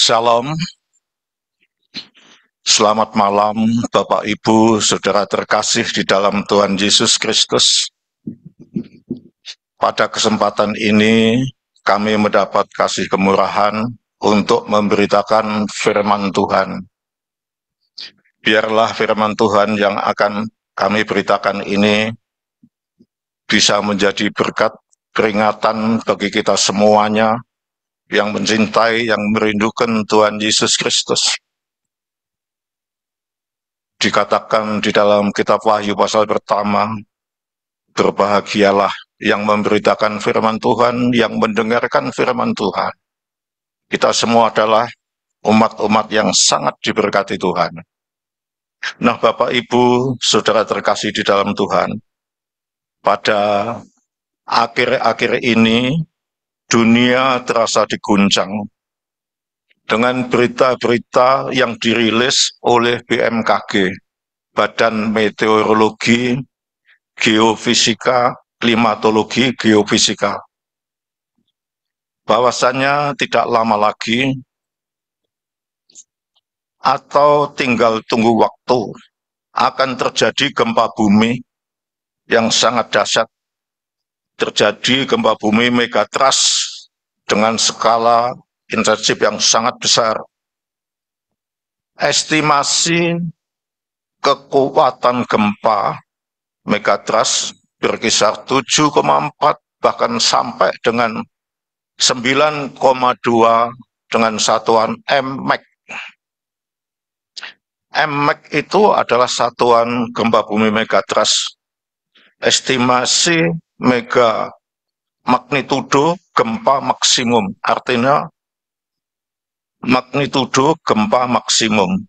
Shalom, selamat malam Bapak Ibu, Saudara terkasih di dalam Tuhan Yesus Kristus. Pada kesempatan ini kami mendapat kasih kemurahan untuk memberitakan firman Tuhan. Biarlah firman Tuhan yang akan kami beritakan ini bisa menjadi berkat peringatan bagi kita semuanya yang mencintai, yang merindukan Tuhan Yesus Kristus. Dikatakan di dalam kitab Wahyu pasal pertama, berbahagialah yang memberitakan firman Tuhan, yang mendengarkan firman Tuhan. Kita semua adalah umat-umat yang sangat diberkati Tuhan. Nah, Bapak Ibu, Saudara terkasih di dalam Tuhan, pada akhir-akhir ini dunia terasa diguncang dengan berita-berita yang dirilis oleh BMKG, Badan Meteorologi, Geofisika, Klimatologi, Geofisika. Bahwasannya tidak lama lagi atau tinggal tunggu waktu akan terjadi gempa bumi yang sangat dahsyat. Terjadi gempa bumi megatrust dengan skala intensif yang sangat besar. Estimasi kekuatan gempa megatrust berkisar 7,4 bahkan sampai dengan 9,2 dengan satuan MMAC. MMAC itu adalah satuan gempa bumi megatrust. Estimasi mega magnitudo gempa maksimum, artinya magnitudo gempa maksimum.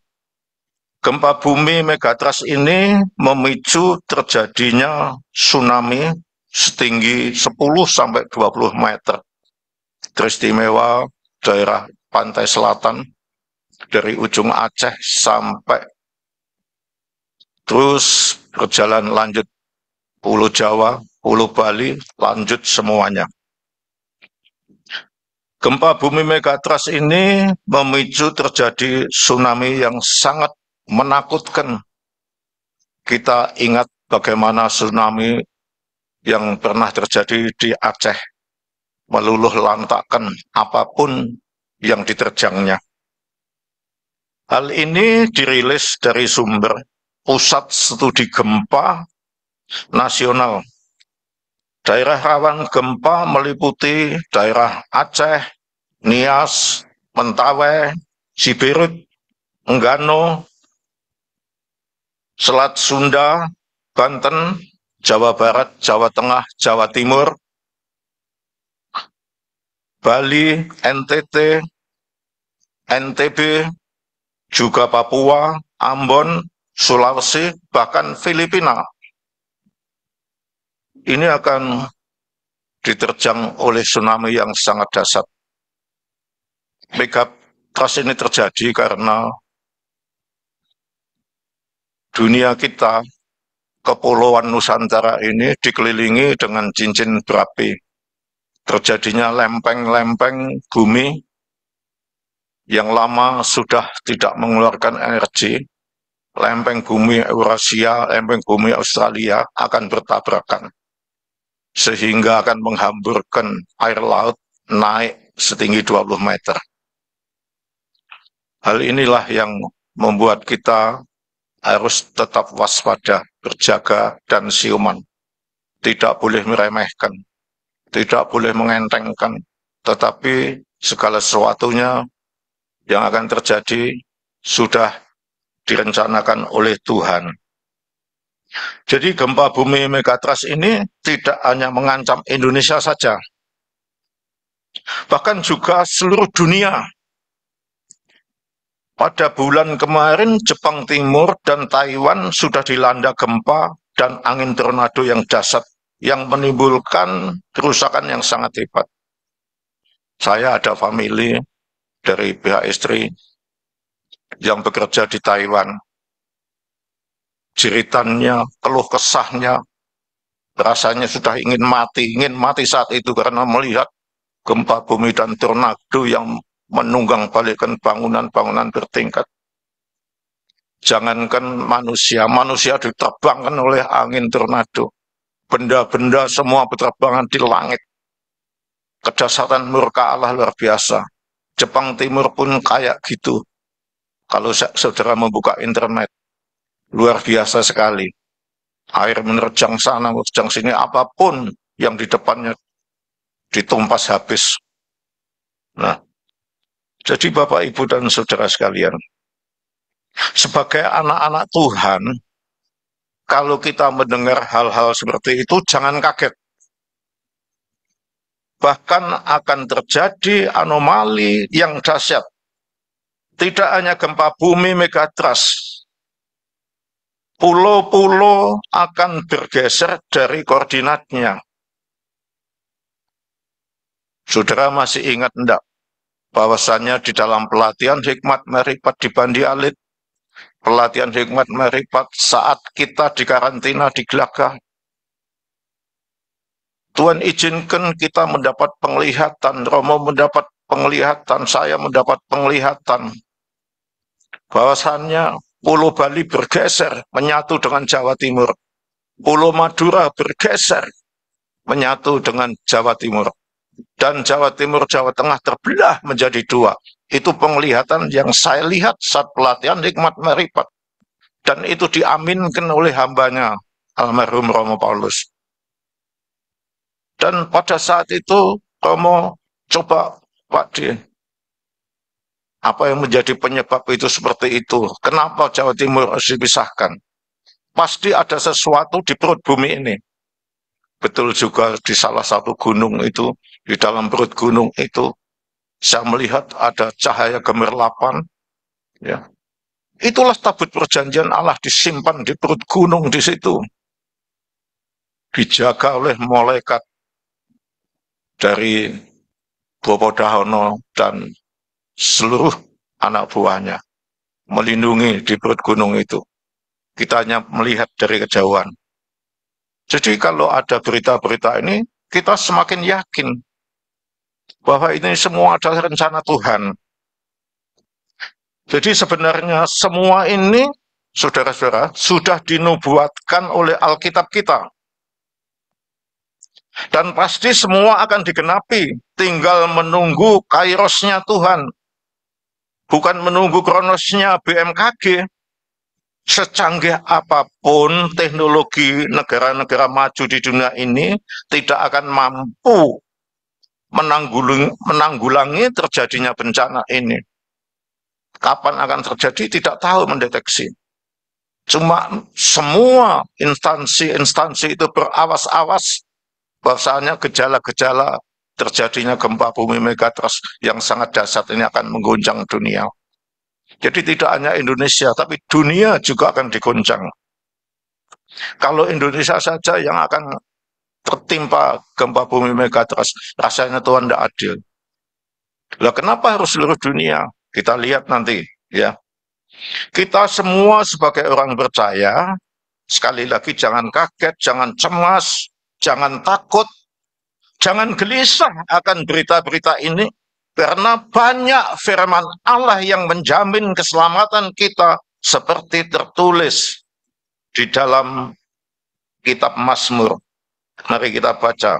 Gempa bumi megatrust ini memicu terjadinya tsunami setinggi 10-20 meter. Teristimewa daerah pantai selatan dari ujung Aceh sampai terus berjalan lanjut Pulau Jawa, Pulau Bali, lanjut semuanya. Gempa bumi megatrust ini memicu terjadi tsunami yang sangat menakutkan. Kita ingat bagaimana tsunami yang pernah terjadi di Aceh, meluluh lantakkan apapun yang diterjangnya. Hal ini dirilis dari sumber Pusat Studi Gempa Nasional. Daerah rawan gempa meliputi daerah Aceh, Nias, Mentawai, Siberut, Enggano, Selat Sunda, Banten, Jawa Barat, Jawa Tengah, Jawa Timur, Bali, NTT, NTB, juga Papua, Ambon, Sulawesi, bahkan Filipina. Ini akan diterjang oleh tsunami yang sangat dahsyat. Megatrust ini terjadi karena dunia kita, Kepulauan Nusantara ini dikelilingi dengan cincin berapi. Terjadinya lempeng-lempeng bumi yang lama sudah tidak mengeluarkan energi. Lempeng bumi Eurasia, lempeng bumi Australia akan bertabrakan, sehingga akan menghamburkan air laut naik setinggi 20 meter. Hal inilah yang membuat kita harus tetap waspada, berjaga, dan siuman. Tidak boleh meremehkan, tidak boleh mengentengkan, tetapi segala sesuatunya yang akan terjadi sudah direncanakan oleh Tuhan. Jadi gempa bumi megatrust ini tidak hanya mengancam Indonesia saja, bahkan juga seluruh dunia. Pada bulan kemarin, Jepang Timur dan Taiwan sudah dilanda gempa dan angin tornado yang dahsyat yang menimbulkan kerusakan yang sangat hebat. Saya ada famili dari pihak istri yang bekerja di Taiwan. Jeritannya, keluh kesahnya, rasanya sudah ingin mati saat itu karena melihat gempa bumi dan tornado yang menunggang balikkan bangunan-bangunan bertingkat. Jangankan manusia diterbangkan oleh angin tornado. Benda-benda semua berterbangan di langit. Kedasatan murka Allah luar biasa. Jepang Timur pun kayak gitu. Kalau saudara membuka internet, luar biasa sekali. Air menerjang sana, menerjang sini, apapun yang di depannya ditumpas habis. Nah, jadi Bapak, Ibu, dan saudara sekalian, sebagai anak-anak Tuhan, kalau kita mendengar hal-hal seperti itu, jangan kaget. Bahkan akan terjadi anomali yang dahsyat. Tidak hanya gempa bumi megatrust, pulau-pulau akan bergeser dari koordinatnya. Saudara masih ingat enggak? Bahwasannya di dalam pelatihan hikmat meripat di Bandi Alit, pelatihan hikmat meripat saat kita di karantina di Gelagah, Tuhan izinkan kita mendapat penglihatan, Romo mendapat penglihatan, saya mendapat penglihatan, bahwasannya Pulau Bali bergeser menyatu dengan Jawa Timur, Pulau Madura bergeser menyatu dengan Jawa Timur, dan Jawa Timur, Jawa Tengah terbelah menjadi dua. Itu penglihatan yang saya lihat saat pelatihan hikmat meripat, dan itu diaminkan oleh hambanya, almarhum Romo Paulus. Dan pada saat itu, Romo coba, Pak D, apa yang menjadi penyebab itu seperti itu? Kenapa Jawa Timur harus dipisahkan? Pasti ada sesuatu di perut bumi ini. Betul juga di salah satu gunung itu, di dalam perut gunung itu, saya melihat ada cahaya gemerlapan. Ya. Itulah tabut perjanjian Allah disimpan di perut gunung di situ. Dijaga oleh malaikat dari Bopo Dahono dan seluruh anak buahnya, melindungi di perut gunung itu. Kita hanya melihat dari kejauhan. Jadi kalau ada berita-berita ini, kita semakin yakin bahwa ini semua adalah rencana Tuhan. Jadi sebenarnya semua ini, saudara-saudara, sudah dinubuatkan oleh Alkitab kita. Dan pasti semua akan digenapi, tinggal menunggu kairosnya Tuhan. Bukan menunggu kronosnya BMKG. Secanggih apapun teknologi negara-negara maju di dunia ini tidak akan mampu menanggulangi terjadinya bencana ini. Kapan akan terjadi tidak tahu mendeteksi. Cuma semua instansi-instansi itu berawas-awas bahwasanya gejala-gejala terjadinya gempa bumi megatrust yang sangat dahsyat ini akan mengguncang dunia. Jadi tidak hanya Indonesia, tapi dunia juga akan diguncang. Kalau Indonesia saja yang akan tertimpa gempa bumi megatrust, rasanya Tuhan tidak adil. Lah kenapa harus seluruh dunia? Kita lihat nanti, ya. Kita semua sebagai orang percaya, sekali lagi jangan kaget, jangan cemas, jangan takut, jangan gelisah akan berita-berita ini, karena banyak firman Allah yang menjamin keselamatan kita seperti tertulis di dalam kitab Mazmur. Mari kita baca.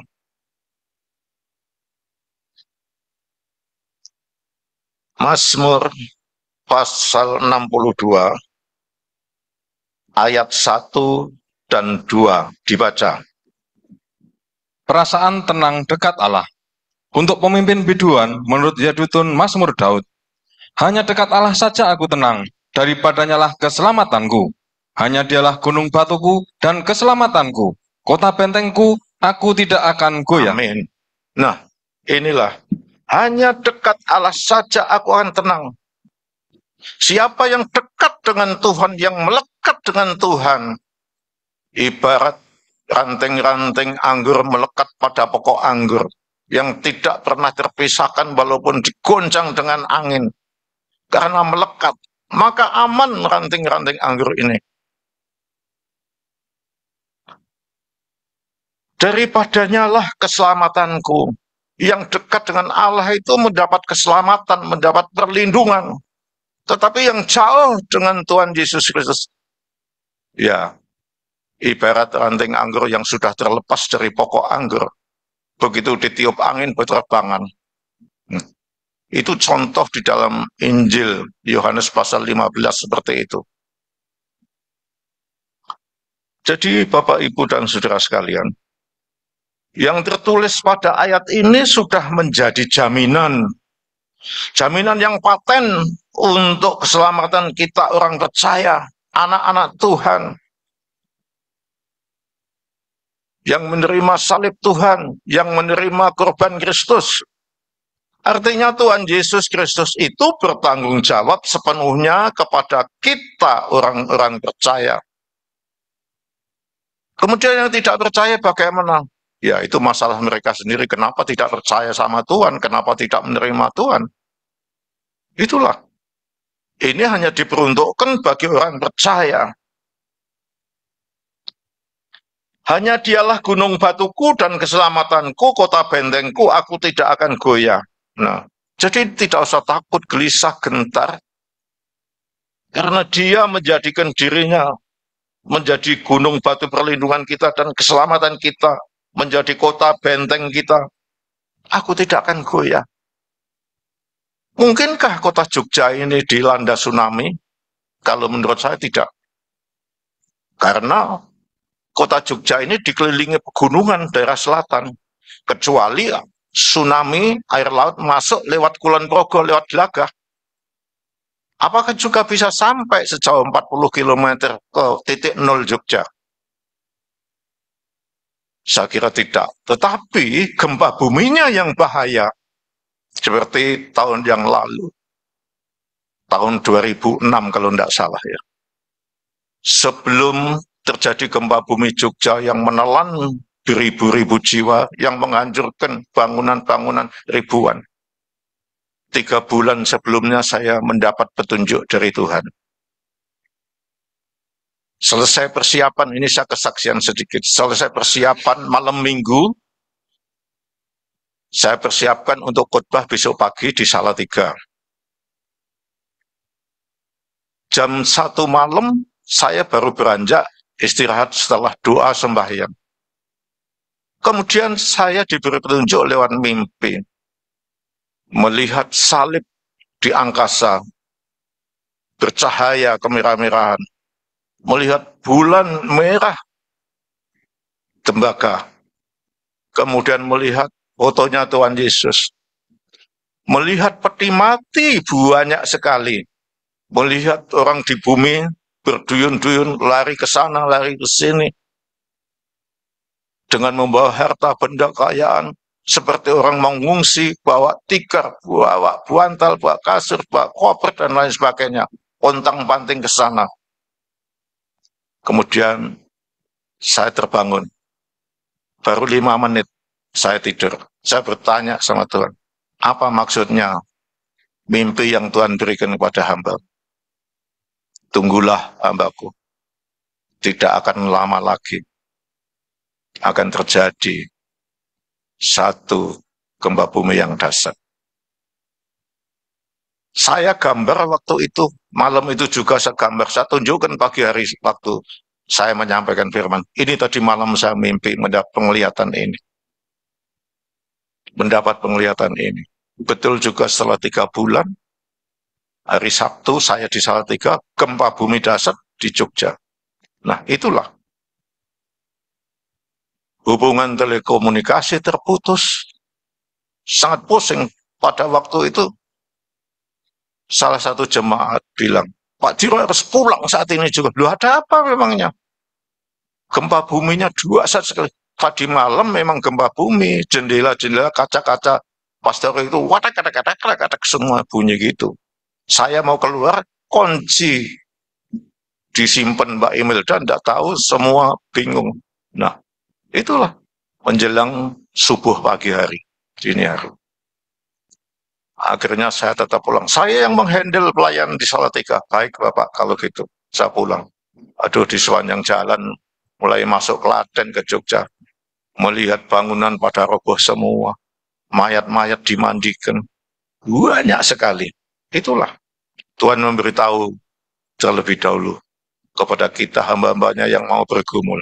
Mazmur pasal 62 ayat 1 dan 2 dibaca. Perasaan tenang dekat Allah. Untuk pemimpin biduan, menurut Yadutun Mazmur Daud, hanya dekat Allah saja aku tenang, daripadanya lah keselamatanku. Hanya dialah gunung batuku dan keselamatanku, kota bentengku, aku tidak akan goyah. Amin. Nah, inilah, hanya dekat Allah saja aku akan tenang. Siapa yang dekat dengan Tuhan, yang melekat dengan Tuhan, ibarat ranting-ranting anggur melekat pada pokok anggur, yang tidak pernah terpisahkan walaupun digoncang dengan angin. Karena melekat, maka aman ranting-ranting anggur ini. Daripadanya lah keselamatanku. Yang dekat dengan Allah itu mendapat keselamatan, mendapat perlindungan. Tetapi yang jauh dengan Tuhan Yesus Kristus, ya, ibarat ranting anggur yang sudah terlepas dari pokok anggur. Begitu ditiup angin berterbangan. Itu contoh di dalam Injil Yohanes pasal 15 seperti itu. Jadi Bapak, Ibu, dan saudara sekalian, yang tertulis pada ayat ini sudah menjadi jaminan yang paten untuk keselamatan kita orang percaya, anak-anak Tuhan, yang menerima salib Tuhan, yang menerima korban Kristus. Artinya Tuhan Yesus Kristus itu bertanggung jawab sepenuhnya kepada kita orang-orang percaya. Kemudian yang tidak percaya bagaimana? Ya, itu masalah mereka sendiri. Kenapa tidak percaya sama Tuhan? Kenapa tidak menerima Tuhan? Itulah. Ini hanya diperuntukkan bagi orang percaya. Hanya dialah gunung batuku dan keselamatanku, kota bentengku, aku tidak akan goyah. Nah, jadi tidak usah takut, gelisah, gentar. Karena dia menjadikan dirinya menjadi gunung batu perlindungan kita dan keselamatan kita, menjadi kota benteng kita. Aku tidak akan goyah. Mungkinkah kota Jogja ini dilanda tsunami? Kalau menurut saya tidak. Karena kota Jogja ini dikelilingi pegunungan daerah selatan. Kecuali tsunami air laut masuk lewat Kulon Progo, lewat Glagah. Apakah juga bisa sampai sejauh 40 km ke titik nol Jogja? Saya kira tidak. Tetapi gempa buminya yang bahaya. Seperti tahun yang lalu. Tahun 2006 kalau tidak salah ya. Sebelum terjadi gempa bumi Jogja yang menelan beribu-ribu jiwa, yang menghancurkan bangunan-bangunan ribuan. 3 bulan sebelumnya saya mendapat petunjuk dari Tuhan. Selesai persiapan, ini saya kesaksian sedikit. Selesai persiapan malam minggu, saya persiapkan untuk khotbah besok pagi di Salatiga. Jam 1 malam, saya baru beranjak istirahat setelah doa sembahyang. Kemudian saya diberi petunjuk lewat mimpi. Melihat salib di angkasa, bercahaya kemerah-merahan. Melihat bulan merah, tembaga. Kemudian melihat fotonya Tuhan Yesus. Melihat peti mati banyak sekali. Melihat orang di bumi berduyun-duyun, lari ke sana, lari ke sini. Dengan membawa harta benda kekayaan. Seperti orang mengungsi, bawa tikar, bawa bantal, bawa kasur, bawa koper, dan lain sebagainya. Pontang-panting ke sana. Kemudian saya terbangun. Baru 5 menit saya tidur. Saya bertanya sama Tuhan, apa maksudnya mimpi yang Tuhan berikan kepada hamba? Tunggulah hambaku. Tidak akan lama lagi akan terjadi satu gempa bumi yang dahsyat. Saya gambar waktu itu, malam itu juga saya gambar, saya tunjukkan pagi hari waktu saya menyampaikan firman. Ini tadi malam saya mimpi mendapat penglihatan ini. Mendapat penglihatan ini. Betul juga setelah 3 bulan, hari Sabtu saya di Salatiga, gempa bumi dahsyat di Jogja. Nah itulah. Hubungan telekomunikasi terputus. Sangat pusing. Pada waktu itu, salah satu jemaat bilang, Pak Diro harus pulang saat ini juga. Loh, ada apa memangnya? Gempa buminya dahsyat sekali. Tadi malam memang gempa bumi, jendela-jendela, kaca-kaca pastor itu watak-watak semua bunyi gitu. Saya mau keluar, kunci disimpan Mbak Imelda, tidak tahu, semua bingung. Nah, itulah menjelang subuh pagi hari, dini hari. Akhirnya saya tetap pulang. Saya yang menghandle pelayan di Salatiga. Baik Bapak, kalau gitu saya pulang. Aduh, di sepanjang jalan mulai masuk Klaten ke Jogja, melihat bangunan pada roboh semua. mayat-mayat dimandikan. Banyak sekali. Itulah Tuhan memberitahu terlebih dahulu kepada kita hamba-hambanya yang mau bergumul.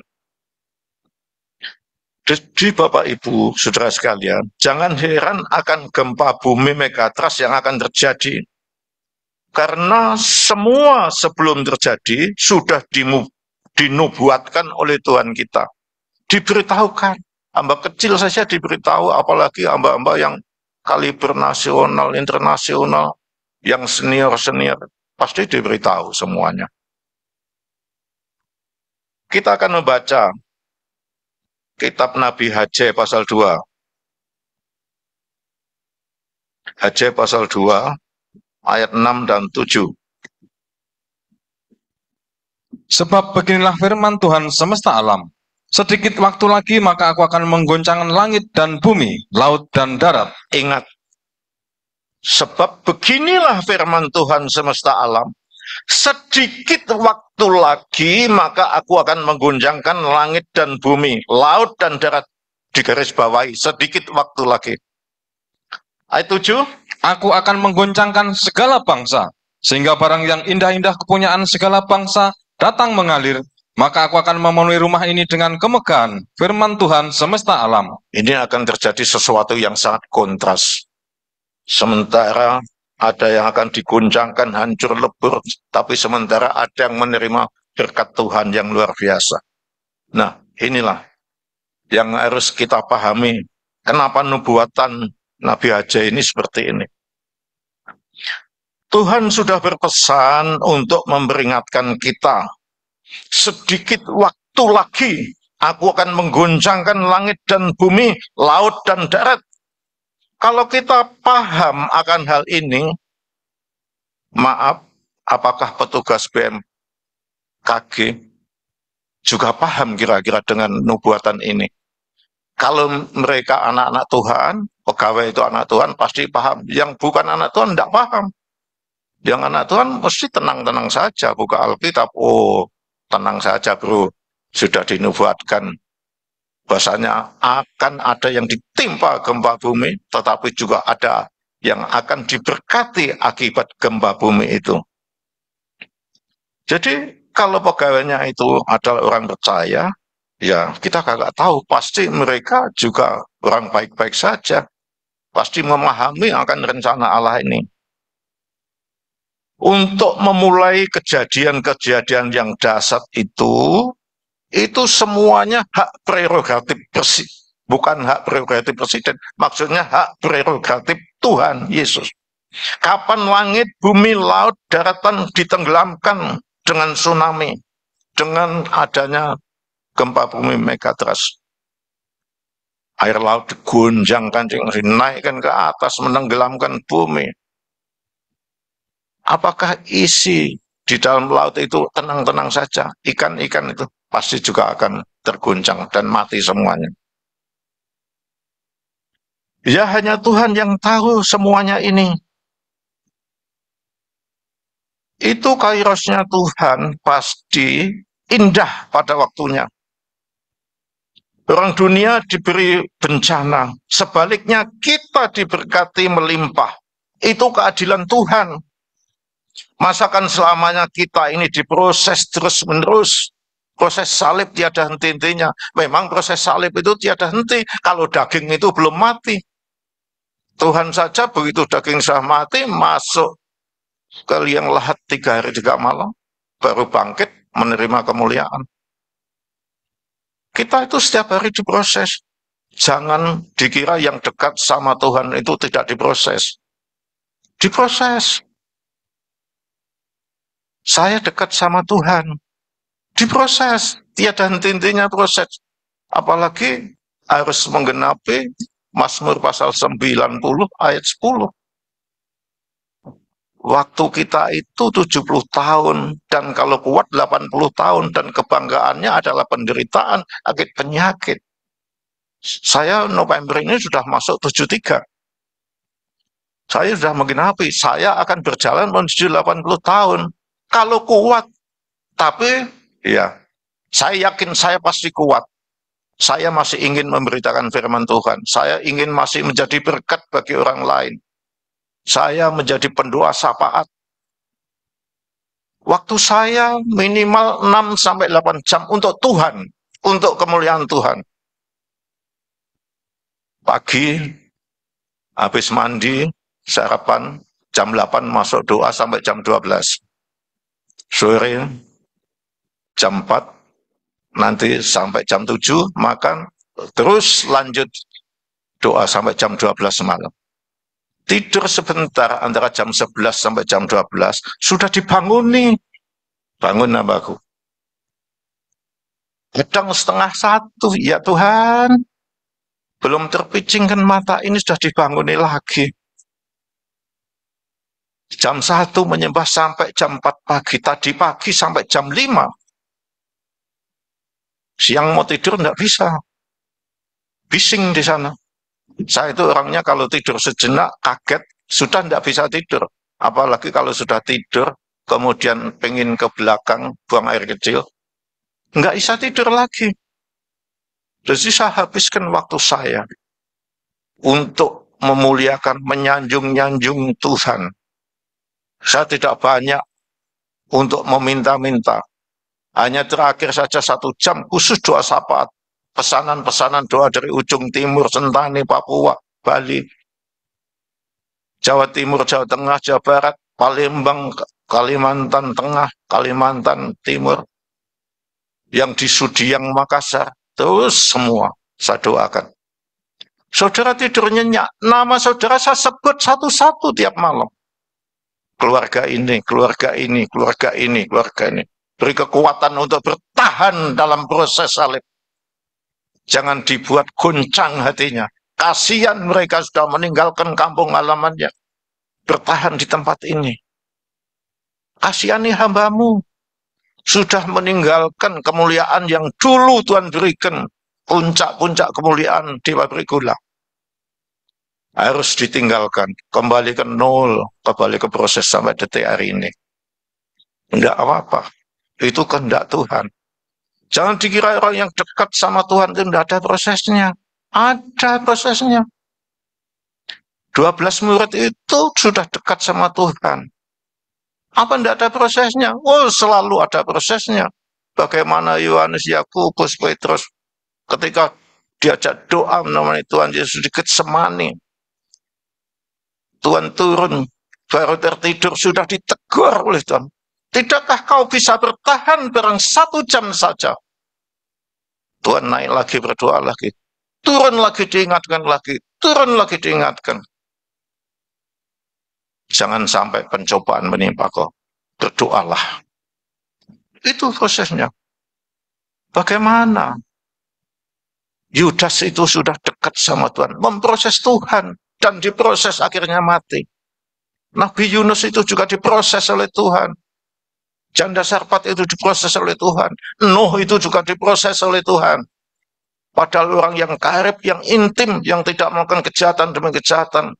Jadi Bapak Ibu, saudara sekalian, jangan heran akan gempa bumi megatrust yang akan terjadi. Karena semua sebelum terjadi sudah dinubuatkan oleh Tuhan kita. Diberitahukan. Hamba kecil saja diberitahu, apalagi hamba-hamba yang kaliber nasional, internasional, yang senior-senior, pasti diberitahu semuanya. Kita akan membaca kitab Nabi Haggai pasal 2. Haggai pasal 2, ayat 6 dan 7. Sebab beginilah firman Tuhan semesta alam. Sedikit waktu lagi maka aku akan menggoncangkan langit dan bumi, laut dan darat. Ingat, sebab beginilah firman Tuhan semesta alam. Sedikit waktu lagi maka aku akan menggoncangkan langit dan bumi, laut dan darat. Digaris bawahi, sedikit waktu lagi. Ayat 7. Aku akan menggoncangkan segala bangsa, sehingga barang yang indah-indah kepunyaan segala bangsa datang mengalir. Maka aku akan memenuhi rumah ini dengan kemegahan firman Tuhan semesta alam. Ini akan terjadi sesuatu yang sangat kontras. Sementara ada yang akan diguncangkan hancur lebur, tapi sementara ada yang menerima berkat Tuhan yang luar biasa. Nah, inilah yang harus kita pahami. Kenapa nubuatan Nabi Haggai ini seperti ini? Tuhan sudah berpesan untuk memperingatkan kita. Sedikit waktu lagi aku akan menggoncangkan langit dan bumi, laut dan darat. Kalau kita paham akan hal ini, maaf, apakah petugas BMKG juga paham kira-kira dengan nubuatan ini? Kalau mereka anak-anak Tuhan, pegawai itu anak Tuhan, pasti paham. Yang bukan anak Tuhan tidak paham. Yang anak Tuhan mesti tenang-tenang saja, buka Alkitab, oh tenang saja bro, sudah dinubuatkan bahasanya akan ada yang ditimpa gempa bumi, tetapi juga ada yang akan diberkati akibat gempa bumi itu. Jadi kalau pegawainya itu adalah orang percaya, ya kita kagak tahu, pasti mereka juga orang baik-baik saja, pasti memahami akan rencana Allah ini. Untuk memulai kejadian-kejadian yang dahsyat itu semuanya hak prerogatif presiden, bukan hak prerogatif presiden, maksudnya hak prerogatif Tuhan Yesus. Kapan langit, bumi, laut, daratan ditenggelamkan dengan tsunami, dengan adanya gempa bumi megatrust. Air laut digonjangkan, dinaikkan ke atas, menenggelamkan bumi. Apakah isi di dalam laut itu tenang-tenang saja? Ikan-ikan itu pasti juga akan terguncang dan mati semuanya. Ya hanya Tuhan yang tahu semuanya ini. Itu kairosnya Tuhan pasti indah pada waktunya. Orang dunia diberi bencana, sebaliknya kita diberkati melimpah. Itu keadilan Tuhan. Masakan selamanya kita ini diproses terus-menerus. Proses salib tiada henti-hentinya. Memang proses salib itu tiada henti kalau daging itu belum mati. Tuhan saja begitu daging sudah mati, masuk ke liang lahat 3 hari 3 malam, baru bangkit menerima kemuliaan. Kita itu setiap hari diproses. Jangan dikira yang dekat sama Tuhan itu tidak diproses. Diproses. Saya dekat sama Tuhan. Diproses. Tiada henti-hentinya proses. Apalagi harus menggenapi Mazmur pasal 90 ayat 10. Waktu kita itu 70 tahun, dan kalau kuat 80 tahun, dan kebanggaannya adalah penderitaan akibat penyakit. Saya November ini sudah masuk 73. Saya sudah menggenapi, saya akan berjalan menuju 80 tahun. Kalau kuat, tapi ya, saya yakin saya pasti kuat. Saya masih ingin memberitakan firman Tuhan. Saya ingin masih menjadi berkat bagi orang lain. Saya menjadi pendoa syafaat. Waktu saya minimal 6-8 jam untuk Tuhan, untuk kemuliaan Tuhan. Pagi, habis mandi, sarapan, jam 8 masuk doa sampai jam 12. Sore, jam 4, nanti sampai jam 7, makan, terus lanjut doa sampai jam 12 malam. Tidur sebentar antara jam 11 sampai jam 12, sudah dibanguni. Bangun namaku. Kadang setengah 1, ya Tuhan, belum terpicingkan mata ini sudah dibanguni lagi. Jam 1 menyembah sampai jam 4 pagi, tadi pagi sampai jam 5. Siang mau tidur enggak bisa. Bising di sana. Saya itu orangnya kalau tidur sejenak kaget, sudah enggak bisa tidur. Apalagi kalau sudah tidur, kemudian pengen ke belakang, buang air kecil, enggak bisa tidur lagi. Jadi saya habiskan waktu saya untuk memuliakan, menyanjung-nyanjung Tuhan. Saya tidak banyak untuk meminta-minta. Hanya terakhir saja 1 jam khusus doa syafaat. Pesanan-pesanan doa dari ujung timur, Sentani, Papua, Bali, Jawa Timur, Jawa Tengah, Jawa Barat, Palembang, Kalimantan Tengah, Kalimantan Timur, yang di Sudiang, Makassar, terus semua saya doakan. Saudara tidur nyenyak, nama saudara saya sebut satu-satu tiap malam. Keluarga ini, keluarga ini, keluarga ini, keluarga ini. Beri kekuatan untuk bertahan dalam proses salib. Jangan dibuat goncang hatinya. Kasihan mereka sudah meninggalkan kampung halamannya. Bertahan di tempat ini. Kasihani hambamu. Sudah meninggalkan kemuliaan yang dulu Tuhan berikan. Puncak-puncak kemuliaan di pabrik gula. Harus ditinggalkan. Kembali ke nol. Kembali ke proses sampai detik hari ini. Enggak apa-apa. Itu kehendak Tuhan. Jangan dikira orang yang dekat sama Tuhan itu tidak ada prosesnya. Ada prosesnya. 12 murid itu sudah dekat sama Tuhan. Apa tidak ada prosesnya? Oh, selalu ada prosesnya. Bagaimana Yohanes, Yakobus, Petrus ketika diajak doa menemani Tuhan Yesus di Getsemani. Tuhan turun, baru tertidur, sudah ditegur oleh Tuhan. Tidakkah kau bisa bertahan barang 1 jam saja? Tuhan naik lagi, berdoa lagi. Turun lagi, diingatkan lagi. Turun lagi, diingatkan. Jangan sampai pencobaan menimpa kau. Berdoalah. Itu prosesnya. Bagaimana? Yudas itu sudah dekat sama Tuhan. Memproses Tuhan. Dan diproses akhirnya mati. Nabi Yunus itu juga diproses oleh Tuhan. Janda Sarpat itu diproses oleh Tuhan. Nuh itu juga diproses oleh Tuhan. Padahal orang yang karib, yang intim, yang tidak melakukan kejahatan demi kejahatan,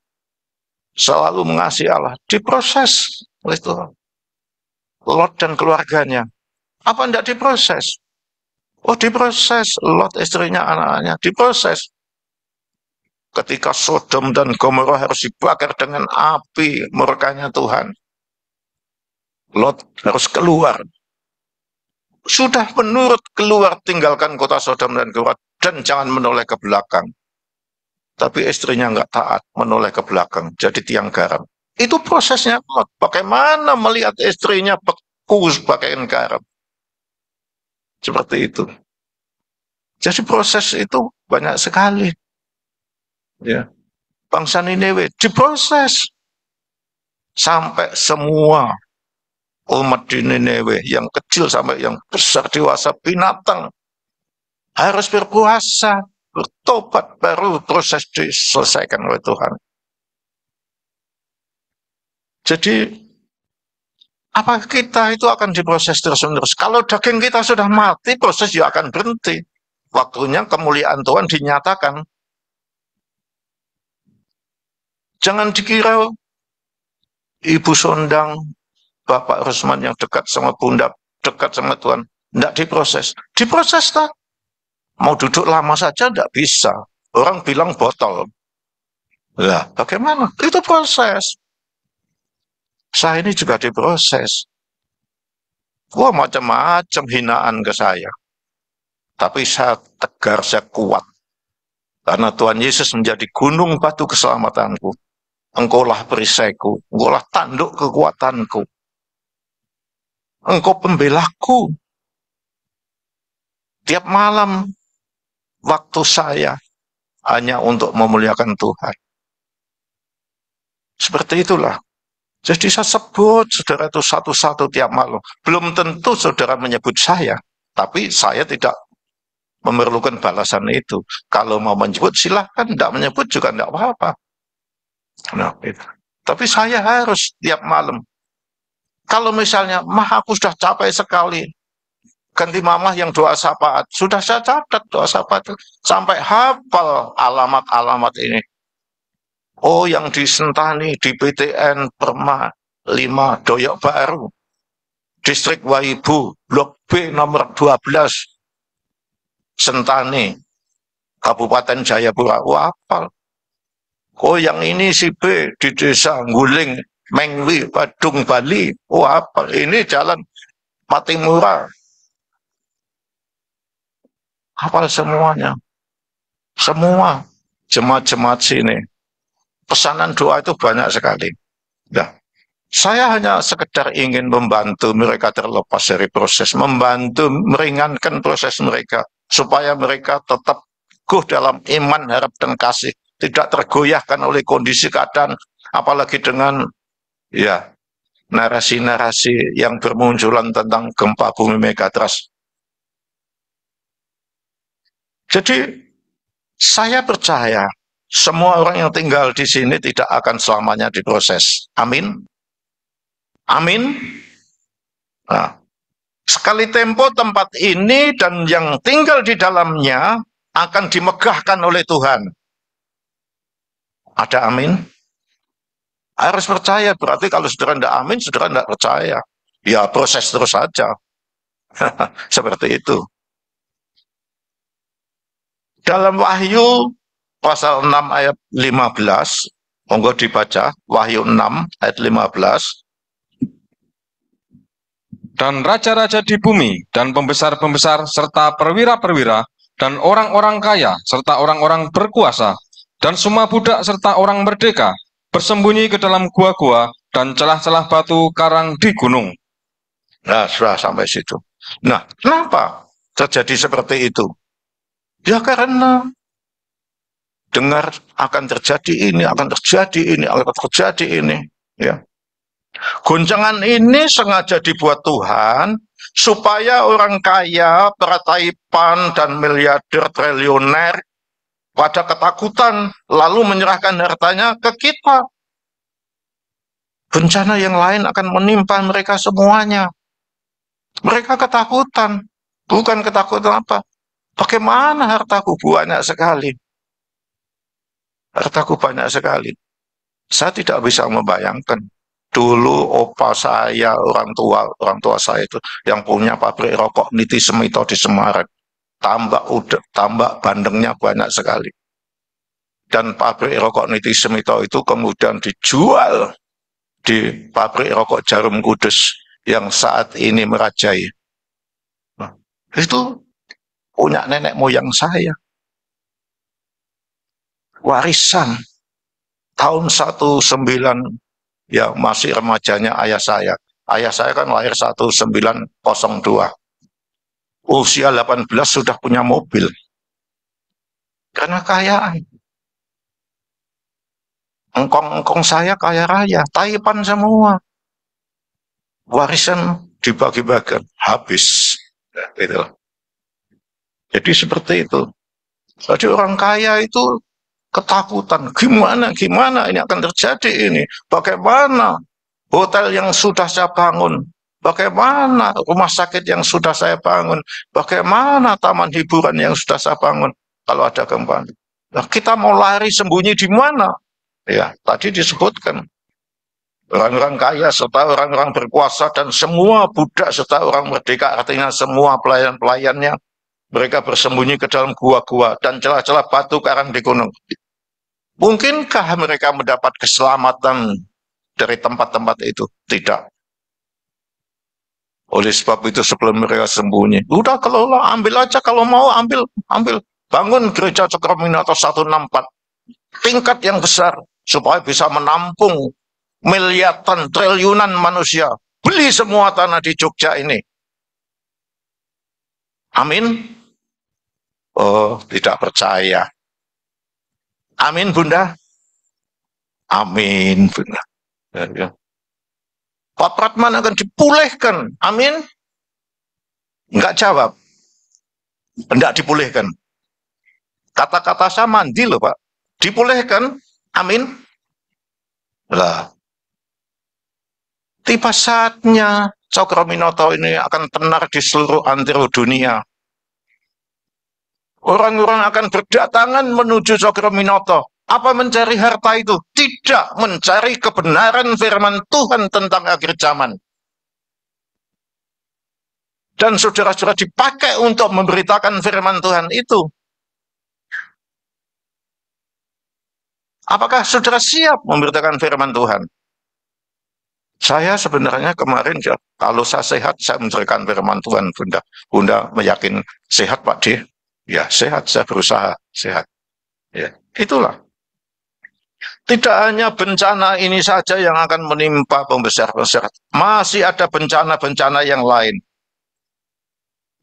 selalu mengasihi Allah, diproses oleh Tuhan. Lot dan keluarganya. Apa tidak diproses? Oh, diproses. Lot, istrinya, anak-anaknya, diproses. Ketika Sodom dan Gomorrah harus dibakar dengan api murkanya Tuhan, Lot harus keluar. Sudah menurut keluar, tinggalkan kota Sodom dan Gomorrah dan jangan menoleh ke belakang. Tapi istrinya nggak taat, menoleh ke belakang, jadi tiang garam. Itu prosesnya Lot. Bagaimana melihat istrinya beku sebagai garam. Seperti itu. Jadi proses itu banyak sekali. Ya. Bangsa Niniwe diproses. Sampai semua umat di Niniwe, yang kecil sampai yang besar, dewasa, binatang, harus berpuasa, bertobat, baru proses diselesaikan oleh Tuhan. Jadi, apa kita itu akan diproses terus-menerus? Kalau daging kita sudah mati, proses juga akan berhenti. Waktunya kemuliaan Tuhan dinyatakan. Jangan dikira Ibu Sondang, Bapak Rusman yang dekat sama Bunda, dekat sama Tuhan, tidak diproses. Diproses tak? Mau duduk lama saja tidak bisa. Orang bilang botol. Lah, bagaimana? Itu proses. Saya ini juga diproses. Wah, macam-macam hinaan ke saya. Tapi saya tegar, saya kuat. Karena Tuhan Yesus menjadi gunung batu keselamatanku. Engkaulah perisaiku, engkaulah tanduk kekuatanku. Engkau pembelaku. Tiap malam, waktu saya hanya untuk memuliakan Tuhan. Seperti itulah. Jadi saya sebut saudara itu satu-satu tiap malam. Belum tentu saudara menyebut saya. Tapi saya tidak memerlukan balasan itu. Kalau mau menyebut silahkan, tidak menyebut juga tidak apa-apa. Nah, itu. Tapi saya harus tiap malam. Kalau misalnya, mah aku sudah capek sekali, ganti mamah yang doa syafaat. Sudah saya catat doa syafaat sampai hafal alamat-alamat ini. Oh, yang di Sentani, di PTN Perma 5 Doyok Baru, Distrik Waibu, Blok B nomor 12, Sentani, Kabupaten Jayapura. Wah, hafal. Oh, yang ini si B di Desa Nguling, Mengwi, Badung, Bali. Wah, hafal. Ini jalan Patimura. Hafal semuanya. Semua jemaat-jemaat sini. Pesanan doa itu banyak sekali. Nah, saya hanya sekedar ingin membantu mereka terlepas dari proses, membantu meringankan proses mereka, supaya mereka tetap teguh dalam iman, harap, dan kasih, tidak tergoyahkan oleh kondisi keadaan, apalagi dengan ya narasi-narasi yang bermunculan tentang gempa bumi megatrust. Jadi saya percaya semua orang yang tinggal di sini tidak akan selamanya diproses. Amin. Amin. Nah, sekali tempo tempat ini dan yang tinggal di dalamnya akan dimegahkan oleh Tuhan. Ada amin? Harus percaya, berarti kalau saudara tidak amin, saudara tidak percaya. Ya proses terus saja. Seperti itu. Dalam Wahyu pasal 6 ayat 15, monggo dibaca, Wahyu 6 ayat 15. Dan raja-raja di bumi, dan pembesar-pembesar, serta perwira-perwira, dan orang-orang kaya, serta orang-orang berkuasa, dan semua budak serta orang merdeka, bersembunyi ke dalam gua-gua dan celah-celah batu karang di gunung. Nah, sudah sampai situ. Nah, kenapa terjadi seperti itu? Ya karena dengar akan terjadi ini, akan terjadi ini, akan terjadi ini. Ya. Goncangan ini sengaja dibuat Tuhan supaya orang kaya, para taipan, dan miliarder triliuner pada ketakutan lalu menyerahkan hartanya ke kita. Bencana yang lain akan menimpa mereka semuanya. Mereka ketakutan. Bukan ketakutan apa? Bagaimana hartaku banyak sekali. Hartaku banyak sekali. Saya tidak bisa membayangkan. Dulu opa saya, orang tua saya itu yang punya pabrik rokok Niti Semito di Semarang. Tambak bandengnya banyak sekali. Dan pabrik rokok Niti Semito itu kemudian dijual di pabrik rokok Jarum Kudus yang saat ini merajai. Nah, itu punya nenek moyang saya. Warisan tahun 19, ya masih remajanya ayah saya. Ayah saya kan lahir 1902. Usia 18 sudah punya mobil. Karena kaya. Engkong-engkong saya kaya raya, taipan semua. Warisan dibagi-bagikan, habis. Gitu. Jadi seperti itu. Jadi orang kaya itu ketakutan. Gimana ini akan terjadi ini? Bagaimana hotel yang sudah saya bangun? Bagaimana rumah sakit yang sudah saya bangun? Bagaimana taman hiburan yang sudah saya bangun? Kalau ada gempa. Nah, kita mau lari sembunyi di mana? Ya, tadi disebutkan. Orang-orang kaya serta orang-orang berkuasa dan semua budak serta orang merdeka, artinya semua pelayan-pelayannya Mereka bersembunyi ke dalam gua-gua dan celah-celah batu karang di gunung. Mungkinkah mereka mendapat keselamatan dari tempat-tempat itu? Tidak. Oleh sebab itu sebelum mereka sembunyi, udah kelola, ambil aja kalau mau ambil. Bangun gereja Cokroaminoto 164, tingkat yang besar, supaya bisa menampung miliaran, triliunan manusia. Beli semua tanah di Jogja ini. Amin. Oh, tidak percaya. Amin, Bunda. Amin, Bunda. Ya. Pak Pratman akan dipulihkan. Amin. Enggak jawab. Enggak dipulihkan. Kata-kata saya mandi loh, Pak. Dipulihkan. Amin. Lah. Tiba saatnya Cokroaminoto ini akan tenar di seluruh antero dunia. Orang-orang akan berdatangan menuju Cokroaminoto. Apa mencari harta itu? Tidak, mencari kebenaran firman Tuhan tentang akhir zaman. Dan saudara-saudara dipakai untuk memberitakan firman Tuhan itu. Apakah saudara siap memberitakan firman Tuhan? Saya sebenarnya kemarin, kalau saya sehat, saya memberikan firman Tuhan, Bunda. Bunda meyakin sehat, Pak D? Ya, sehat, saya berusaha sehat. Ya, itulah. Tidak hanya bencana ini saja yang akan menimpa pembesar-pembesar. Masih ada bencana-bencana yang lain.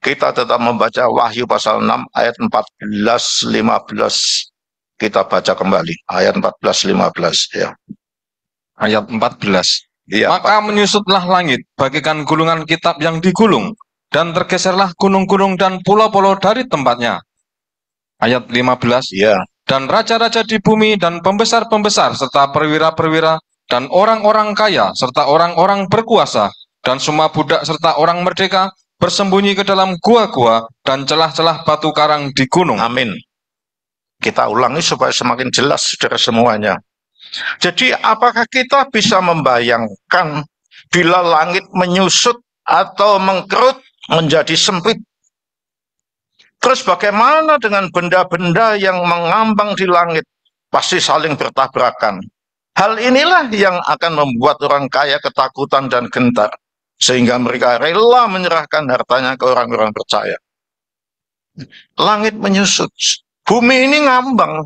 Kita tetap membaca Wahyu pasal 6 ayat 14-15. Kita baca kembali ayat 14-15 ya. Ayat 14. Ya, Maka menyusutlah langit bagikan gulungan kitab yang digulung, dan tergeserlah gunung-gunung dan pulau-pulau dari tempatnya. Ayat 15. Ya. Dan raja-raja di bumi dan pembesar-pembesar serta perwira-perwira dan orang-orang kaya serta orang-orang berkuasa dan semua budak serta orang merdeka bersembunyi ke dalam gua-gua dan celah-celah batu karang di gunung. Amin. Kita ulangi supaya semakin jelas saudara semuanya. Jadi apakah kita bisa membayangkan bila langit menyusut atau mengkerut menjadi sempit? Terus bagaimana dengan benda-benda yang mengambang di langit? Pasti saling bertabrakan. Hal inilah yang akan membuat orang kaya ketakutan dan gentar. Sehingga mereka rela menyerahkan hartanya ke orang-orang percaya. Langit menyusut. Bumi ini ngambang.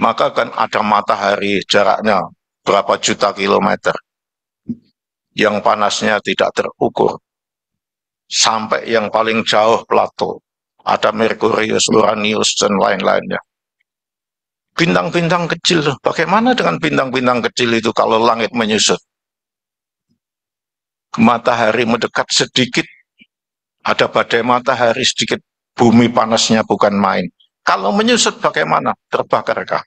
Maka kan ada matahari jaraknya berapa juta kilometer. Yang panasnya tidak terukur. Sampai yang paling jauh Plato. Ada Merkurius, Uranius, dan lain-lainnya. Bintang-bintang kecil. Bagaimana dengan bintang-bintang kecil itu kalau langit menyusut? Matahari mendekat sedikit. Ada badai matahari sedikit. Bumi panasnya bukan main. Kalau menyusut bagaimana? Terbakarkah?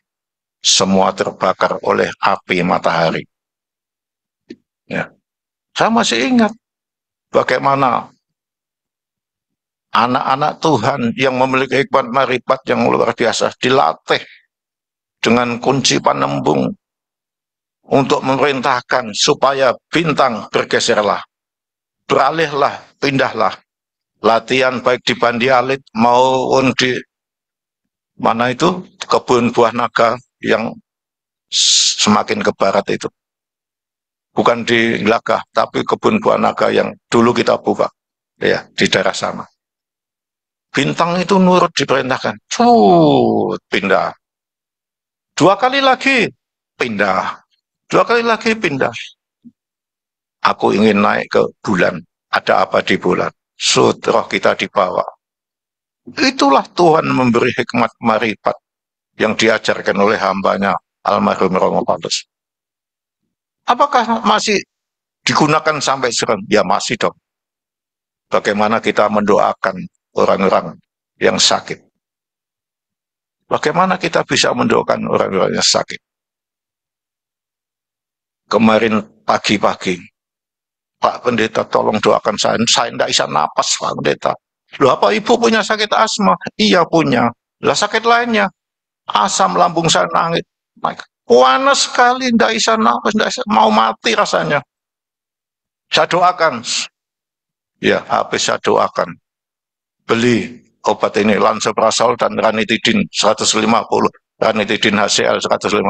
Semua terbakar oleh api matahari. Ya. Saya masih ingat bagaimana anak-anak Tuhan yang memiliki hikmat marifat yang luar biasa dilatih dengan kunci panembung untuk memerintahkan supaya bintang bergeserlah, beralihlah, pindahlah. Latihan baik di Bandi Alit maupun di mana itu kebun buah naga yang semakin ke barat itu. Bukan di Glagah, tapi kebun buah naga yang dulu kita buka ya di daerah sana. Bintang itu nurut diperintahkan. Pindah. 2 kali lagi pindah. 2 kali lagi pindah. Aku ingin naik ke bulan. Ada apa di bulan? Roh kita dibawa. Itulah Tuhan memberi hikmat marifat yang diajarkan oleh hambanya almarhum Romo Paulus. Apakah masih digunakan sampai sekarang? Ya masih dong. Bagaimana kita mendoakan orang-orang yang sakit? Bagaimana kita bisa mendoakan orang-orang yang sakit? Kemarin pagi-pagi, Pak Pendeta tolong doakan saya tidak bisa napas Pak Pendeta. Loh apa ibu punya sakit asma? Iya punya. Lah sakit lainnya? Asam lambung saya naik. Panas sekali, tidak bisa napas, mau mati rasanya. Saya doakan. Ya, habis saya doakan. beli obat ini, lansoprazol dan ranitidin 150, ranitidin HCl 150.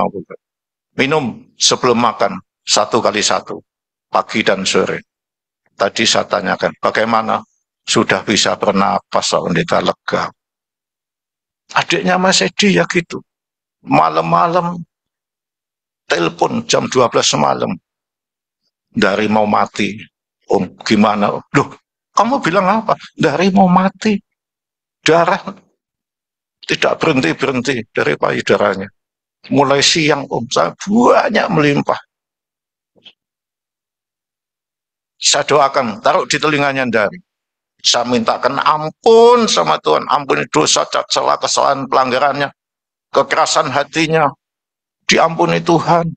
Minum sebelum makan 1 kali 1, pagi dan sore. Tadi saya tanyakan, bagaimana? Sudah bisa bernapas, Pak Pendeta, lega. Adiknya Mas Edi ya gitu. Malam-malam telepon jam 12 malam. Dari mau mati. Om, gimana? Loh, kamu bilang apa? Dari mau mati. Darah tidak berhenti-berhenti dari payudaranya. Mulai siang, Om, saya banyak melimpah. Saya doakan, taruh di telinganya dari. Saya mintakan ampun sama Tuhan, ampuni dosa, celah, kesalahan, pelanggarannya, kekerasan hatinya, diampuni Tuhan.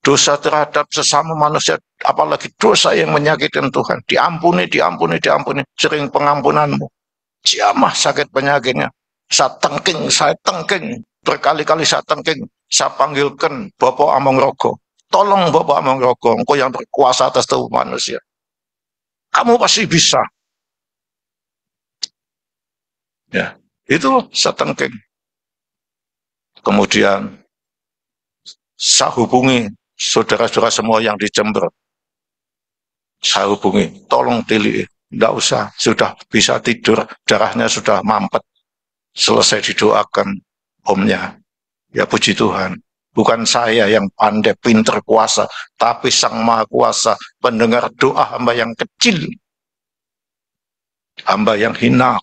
Dosa terhadap sesama manusia, apalagi dosa yang menyakitkan Tuhan, diampuni, diampuni, diampuni, sering pengampunanmu. Jamah sakit penyakitnya, saya tengking, berkali-kali saya tengking, saya panggilkan Bapak Amongrogo, tolong Bapak Amongrogo, engkau yang berkuasa atas tubuh manusia, kamu pasti bisa. Ya, itu saya tengking. Kemudian saya hubungi saudara-saudara semua yang di Jember. Saya hubungi, tolong Tili, tidak usah, sudah bisa tidur, darahnya sudah mampet. Selesai didoakan omnya. Ya puji Tuhan, bukan saya yang pandai, pinter, kuasa, tapi Sang Maha Kuasa, pendengar doa hamba yang kecil, hamba yang hina,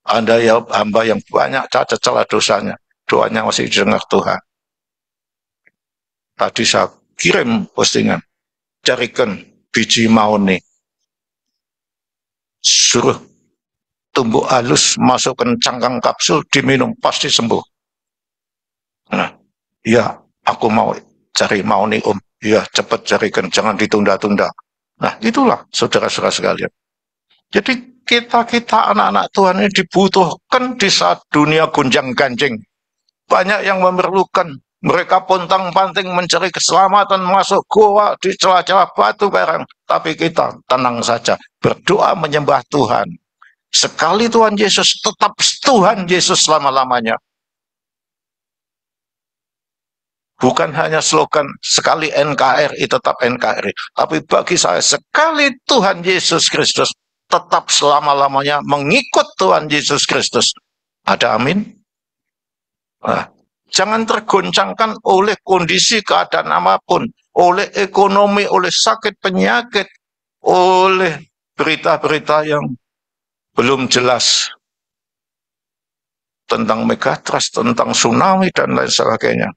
hamba yang banyak cacat celah dosanya, doanya masih didengar Tuhan. Tadi saya kirim postingan, carikan biji mauni, suruh tumbuk halus, masukkan cangkang kapsul, diminum, pasti sembuh. Nah, ya aku mau cari mauni Om, ya cepat carikan, jangan ditunda-tunda. Nah itulah saudara-saudara sekalian. Jadi kita anak-anak Tuhan ini dibutuhkan di saat dunia gonjang-ganjing. Banyak yang memerlukan. Mereka pontang-panting mencari keselamatan, masuk goa di celah-celah batu barang. Tapi kita tenang saja, berdoa menyembah Tuhan. Sekali Tuhan Yesus, tetap Tuhan Yesus selama-lamanya. Bukan hanya slogan, sekali NKRI, tetap NKRI. Tapi bagi saya, sekali Tuhan Yesus Kristus, tetap selama-lamanya mengikut Tuhan Yesus Kristus. Ada amin? Nah, jangan tergoncangkan oleh kondisi keadaan apapun, oleh ekonomi, oleh sakit penyakit, oleh berita-berita yang belum jelas tentang megatrust, tentang tsunami, dan lain sebagainya.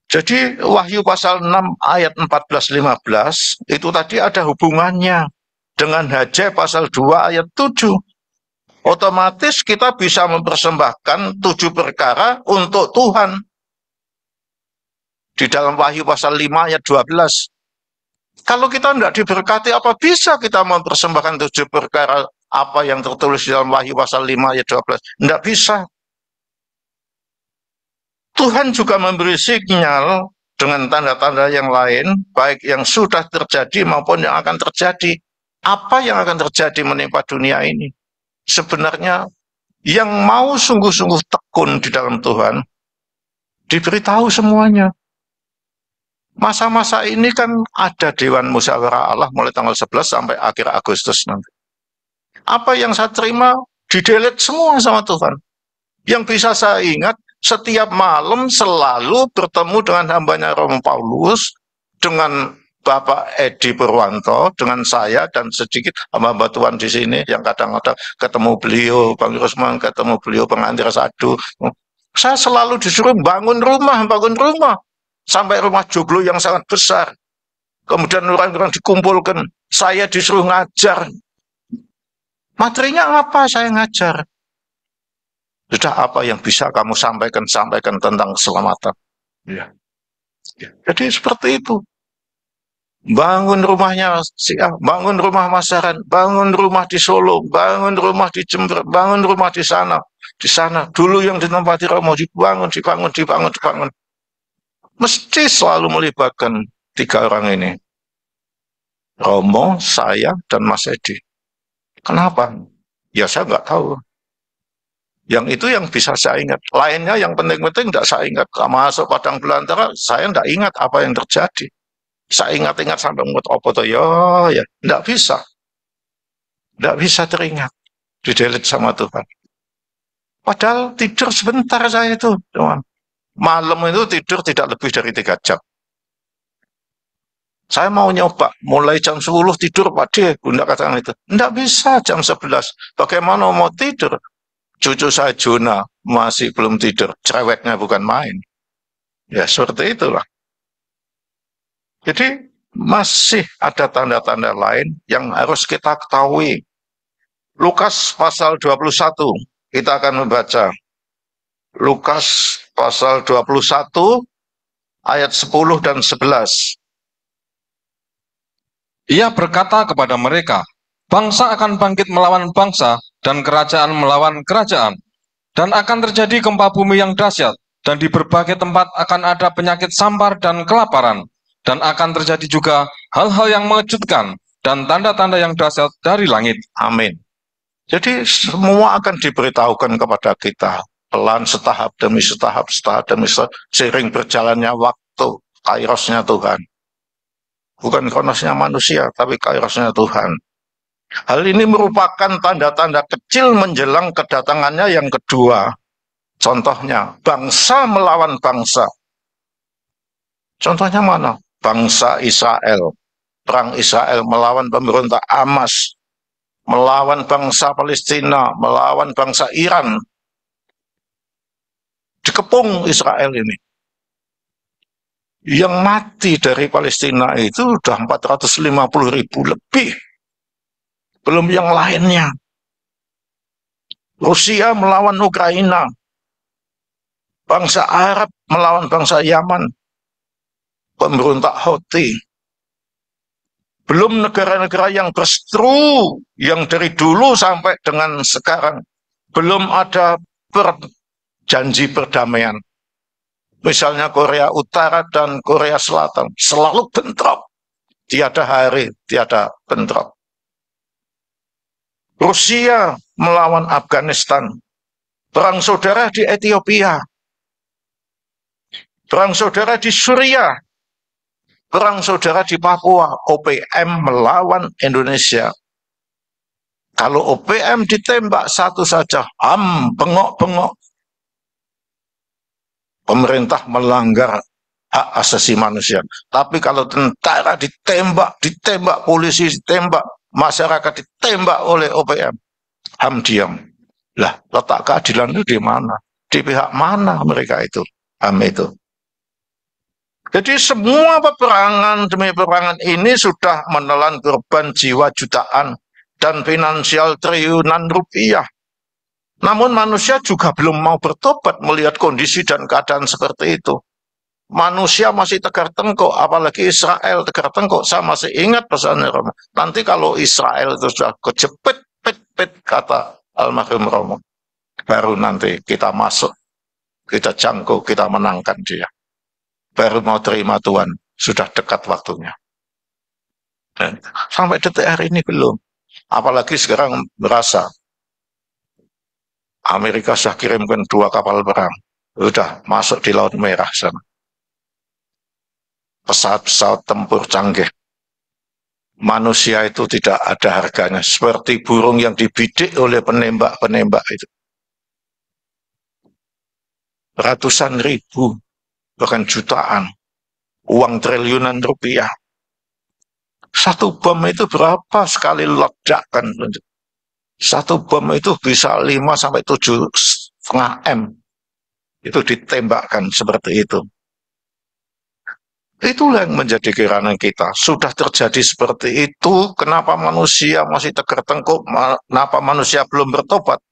Jadi Wahyu pasal 6 ayat 14-15 itu tadi ada hubungannya dengan Haggai pasal 2 ayat 7. Otomatis kita bisa mempersembahkan 7 perkara untuk Tuhan. Di dalam Wahyu pasal 5 ayat 12. Kalau kita tidak diberkati, apa bisa kita mempersembahkan 7 perkara apa yang tertulis di dalam Wahyu pasal 5 ayat 12? Tidak bisa. Tuhan juga memberi sinyal dengan tanda-tanda yang lain, baik yang sudah terjadi maupun yang akan terjadi. Apa yang akan terjadi menimpa dunia ini? Sebenarnya yang mau sungguh-sungguh tekun di dalam Tuhan, diberitahu semuanya. Masa-masa ini kan ada Dewan Musyawarah Allah mulai tanggal 11 sampai akhir Agustus nanti. Apa yang saya terima, di-delete semua sama Tuhan. Yang bisa saya ingat, setiap malam selalu bertemu dengan hambanya Romo Paulus, dengan Bapak Edi Purwanto, dengan saya dan sedikit hamba Tuhan di sini yang kadang-kadang ketemu beliau, Bang Rusman, ketemu beliau pengantar sadu. Saya selalu disuruh bangun rumah, sampai rumah joglo yang sangat besar. Kemudian orang-orang dikumpulkan, saya disuruh ngajar. Materinya apa saya ngajar? Sudah apa yang bisa kamu sampaikan tentang keselamatan. Ya. Jadi seperti itu. Bangun rumahnya, bangun rumah Masaran, bangun rumah di Solo, bangun rumah di Jember, bangun rumah di sana. Di sana dulu yang ditempati Romo dibangun. Mesti selalu melibatkan 3 orang ini. Romo, saya, dan Mas Edi. Kenapa? Ya saya nggak tahu. Yang itu yang bisa saya ingat. Lainnya yang penting-penting tidak saya ingat. Masuk padang belantara, saya tidak ingat apa yang terjadi. Saya ingat-ingat sampai mengut apa tuh, ya, tidak bisa. Tidak bisa teringat. Didelit sama Tuhan. Padahal tidur sebentar saya itu, teman. Malam itu tidur tidak lebih dari 3 jam. Saya mau nyoba, mulai jam 10 tidur, Pak D, Bunda katakan itu. Tidak bisa jam 11. Bagaimana mau tidur? Cucu saya Jona masih belum tidur, cerewetnya bukan main. Ya seperti itulah. Jadi masih ada tanda-tanda lain yang harus kita ketahui. Lukas pasal 21, kita akan membaca. Lukas pasal 21 ayat 10 dan 11. Ia berkata kepada mereka, bangsa akan bangkit melawan bangsa, dan kerajaan melawan kerajaan. Dan akan terjadi gempa bumi yang dahsyat, dan di berbagai tempat akan ada penyakit sampar dan kelaparan. Dan akan terjadi juga hal-hal yang mengejutkan, dan tanda-tanda yang dahsyat dari langit. Amin. Jadi semua akan diberitahukan kepada kita. Pelan, setahap demi setahap, seiring berjalannya waktu, kairosnya Tuhan. Bukan kronosnya manusia, tapi kairosnya Tuhan. Hal ini merupakan tanda-tanda kecil menjelang kedatangannya yang kedua. Contohnya, bangsa melawan bangsa. Contohnya mana? Bangsa Israel. Perang Israel melawan pemberontak Hamas. Melawan bangsa Palestina, melawan bangsa Iran. Dikepung Israel ini. Yang mati dari Palestina itu sudah 450.000 lebih. Belum yang lainnya. Rusia melawan Ukraina. Bangsa Arab melawan bangsa Yaman. Pemberontak Houthi. Belum negara-negara yang berseteru, yang dari dulu sampai dengan sekarang. Belum ada janji perdamaian. Misalnya Korea Utara dan Korea Selatan. Selalu bentrok. Tiada hari, tiada bentrok. Rusia melawan Afghanistan. Perang saudara di Ethiopia. Perang saudara di Suriah. Perang saudara di Papua. OPM melawan Indonesia. Kalau OPM ditembak satu saja, bengok-bengok. Pemerintah melanggar hak asasi manusia. Tapi kalau tentara ditembak, polisi ditembak, masyarakat ditembak oleh OPM, diam. Lah, letak keadilan itu di mana? Di pihak mana mereka itu? Itu. Jadi semua peperangan demi peperangan ini sudah menelan korban jiwa jutaan dan finansial triliunan rupiah. Namun manusia juga belum mau bertobat melihat kondisi dan keadaan seperti itu. Manusia masih tegar tengkuk, apalagi Israel tegar tengkuk. Saya masih ingat pesannya Romo. Nanti kalau Israel itu sudah kejepit, kata almarhum Romo, baru nanti kita masuk, kita jangkau, kita menangkan dia. Baru mau terima Tuhan, sudah dekat waktunya. Dan sampai detik hari ini belum. Apalagi sekarang berasa Amerika sudah kirimkan 2 kapal perang, sudah masuk di Laut Merah sana. Pesawat-pesawat tempur canggih. Manusia itu tidak ada harganya, seperti burung yang dibidik oleh penembak-penembak itu. Ratusan ribu, bahkan jutaan, uang triliunan rupiah. Satu bom itu berapa sekali ledakan? Satu bom itu bisa 5 sampai 7,5 M. Itu ditembakkan seperti itu. Itulah yang menjadi keherangan kita. Sudah terjadi seperti itu, kenapa manusia masih tegar tengkuk, kenapa manusia belum bertobat?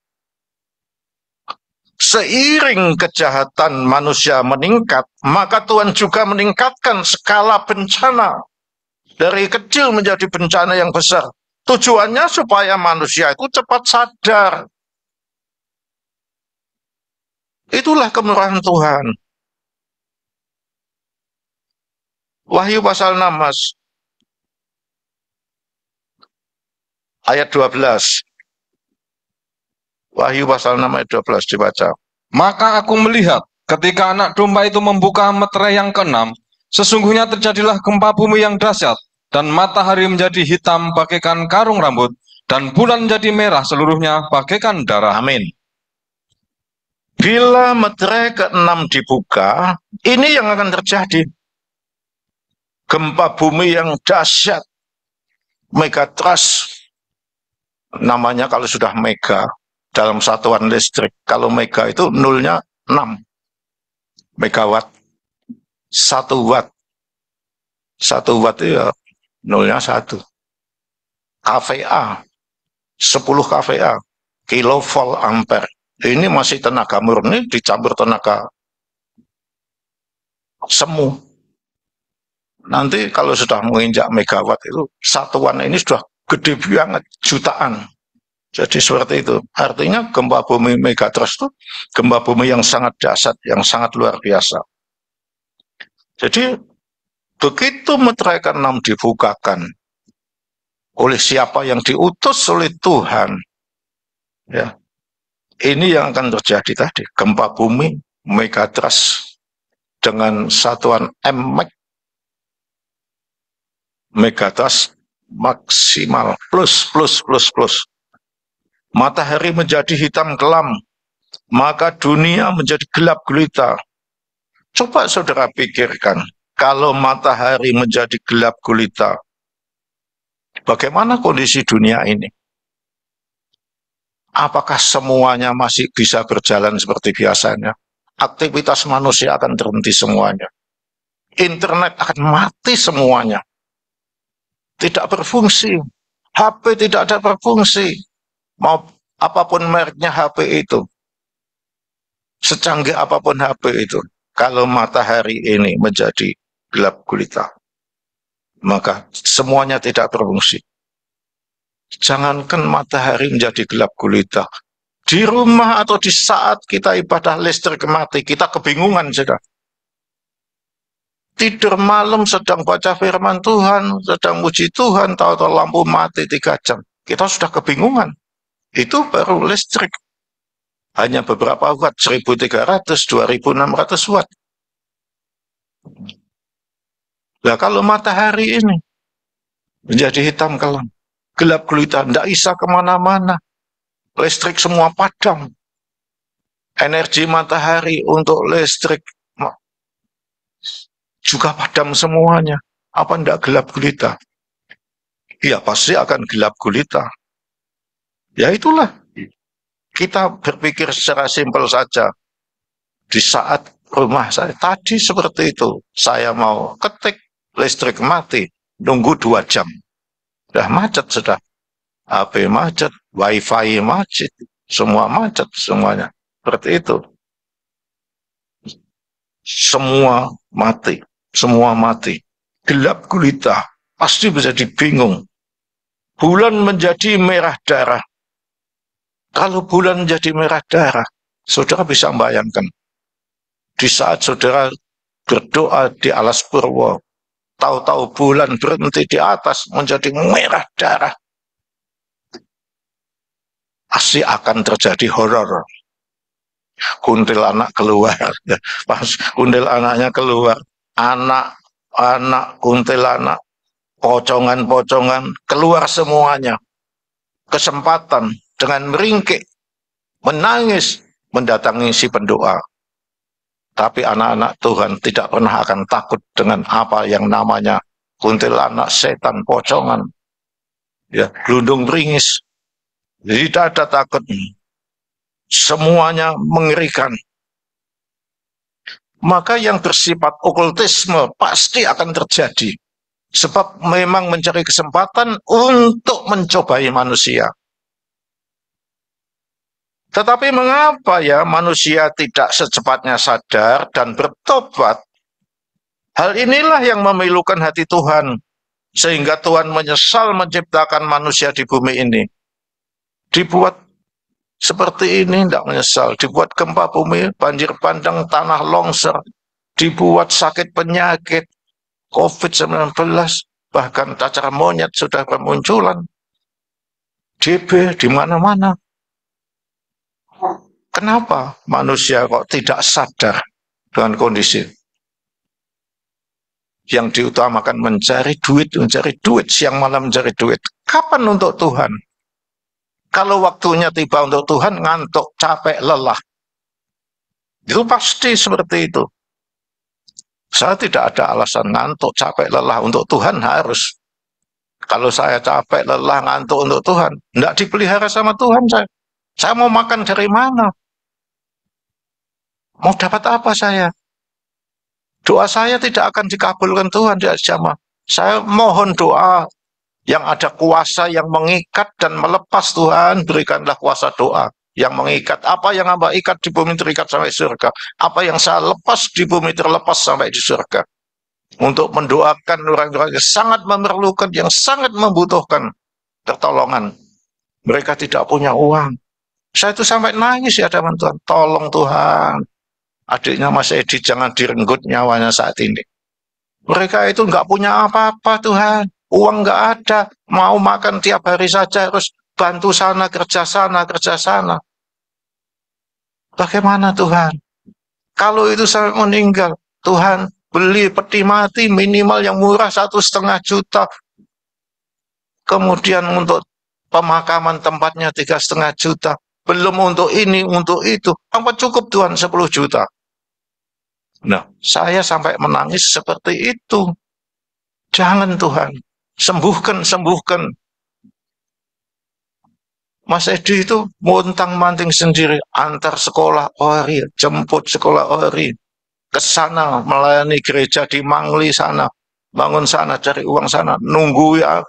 Seiring kejahatan manusia meningkat, maka Tuhan juga meningkatkan skala bencana. Dari kecil menjadi bencana yang besar. Tujuannya supaya manusia itu cepat sadar. Itulah kemurahan Tuhan. Wahyu pasal 6, Mas. ayat 12. Wahyu pasal 6 ayat 12 dibaca. Maka aku melihat ketika anak domba itu membuka meterai yang keenam, sesungguhnya terjadilah gempa bumi yang dahsyat, dan matahari menjadi hitam bagaikan karung rambut, dan bulan menjadi merah seluruhnya bagaikan darah. Amin. Bila meterai ke-6 dibuka, ini yang akan terjadi. Gempa bumi yang dahsyat, megatrust, namanya kalau sudah mega, dalam satuan listrik. Kalau mega itu nolnya 6 megawatt. 1 watt. 1 watt itu ya nolnya 1. kVA. 10 kVA. Kilovolt ampere. Ini masih tenaga murni dicampur tenaga semu. Nanti kalau sudah menginjak megawatt itu, satuan ini sudah gede banget, jutaan. Jadi seperti itu. Artinya gempa bumi megatrust itu gempa bumi yang sangat dahsyat, yang sangat luar biasa. Jadi begitu meterai ke-6 dibukakan oleh siapa yang diutus oleh Tuhan, ya, ini yang akan terjadi tadi. Gempa bumi megatrust dengan satuan megatrust maksimal plus. Matahari menjadi hitam kelam, maka dunia menjadi gelap gulita. Coba saudara pikirkan, kalau matahari menjadi gelap gulita, bagaimana kondisi dunia ini? Apakah semuanya masih bisa berjalan seperti biasanya? Aktivitas manusia akan terhenti semuanya. Internet akan mati semuanya. Tidak berfungsi. HP tidak ada berfungsi. Mau apapun mereknya HP itu, secanggih apapun HP itu, kalau matahari ini menjadi gelap gulita, maka semuanya tidak berfungsi. Jangankan matahari menjadi gelap gulita, di rumah atau di saat kita ibadah listrik mati, kita kebingungan sudah. Tidur malam sedang baca firman Tuhan, sedang muji Tuhan, tahu-tahu lampu mati 3 jam. Kita sudah kebingungan. Itu baru listrik. Hanya beberapa watt, 1300, 2600 watt. Nah, kalau matahari ini menjadi hitam kelam, gelap gulita, tidak bisa kemana-mana. Listrik semua padam. Energi matahari untuk listrik juga padam semuanya. Apa tidak gelap gulita? Iya, pasti akan gelap gulita. Ya itulah. Kita berpikir secara simpel saja. Di saat rumah saya tadi seperti itu, saya mau ketik, listrik mati, nunggu 2 jam. Sudah macet sudah. HP macet, wifi macet, semua macet semuanya. Seperti itu. Semua mati, semua mati. Gelap gulita, pasti menjadi bingung. Bulan menjadi merah darah. Kalau bulan menjadi merah darah, saudara bisa membayangkan. Di saat saudara berdoa di alas purwo, tahu-tahu bulan berhenti di atas menjadi merah darah. Pasti akan terjadi horor. Kuntilanak keluar. Pas kuntilanaknya keluar, anak kuntilanak, pocongan-pocongan, keluar semuanya. Kesempatan dengan meringkik, menangis, mendatangi si pendoa. Tapi anak-anak Tuhan tidak pernah akan takut dengan apa yang namanya kuntilanak, setan, pocongan. Ya, gelundung beringis. Tidak ada takut. Semuanya mengerikan. Maka yang bersifat okultisme pasti akan terjadi. Sebab memang mencari kesempatan untuk mencobai manusia. Tetapi mengapa ya manusia tidak secepatnya sadar dan bertobat? Hal inilah yang memilukan hati Tuhan. Sehingga Tuhan menyesal menciptakan manusia di bumi ini. Dibuat seperti ini tidak menyesal. Dibuat gempa bumi, banjir bandang, tanah longsor. Dibuat sakit penyakit, COVID-19, bahkan cacar monyet sudah bermunculan. DB di mana-mana. Kenapa manusia kok tidak sadar dengan kondisi yang diutamakan mencari duit, siang malam mencari duit. Kapan untuk Tuhan? Kalau waktunya tiba untuk Tuhan, ngantuk, capek, lelah. Itu pasti seperti itu. Saya tidak ada alasan ngantuk, capek, lelah. Untuk Tuhan harus. Kalau saya capek, lelah, ngantuk untuk Tuhan, tidak dipelihara sama Tuhan saya. Saya mau makan dari mana? Mau dapat apa saya? Doa saya tidak akan dikabulkan Tuhan di zaman. Saya mohon doa yang ada kuasa yang mengikat dan melepas. Tuhan, berikanlah kuasa doa yang mengikat. Apa yang hamba ikat di bumi terikat sampai surga. Apa yang saya lepas di bumi terlepas sampai di surga. Untuk mendoakan orang-orang yang sangat memerlukan, yang sangat membutuhkan pertolongan. Mereka tidak punya uang. Saya itu sampai nangis ya hadapan Tuhan. Tolong Tuhan. Adiknya Mas Edi jangan direnggut nyawanya saat ini. Mereka itu nggak punya apa-apa Tuhan. Uang nggak ada. Mau makan tiap hari saja harus bantu sana, kerja sana, kerja sana. Bagaimana Tuhan? Kalau itu sampai meninggal, Tuhan beli peti mati minimal yang murah 1,5 juta. Kemudian untuk pemakaman tempatnya 3,5 juta. Belum untuk ini, untuk itu. Apa cukup Tuhan 10 juta? Nah, saya sampai menangis seperti itu. Jangan Tuhan, sembuhkan. Mas Edi itu montang-manting sendiri, antar sekolah ori, jemput sekolah ori, ke sana melayani gereja di Mangli sana, bangun sana, cari uang sana, nunggu ya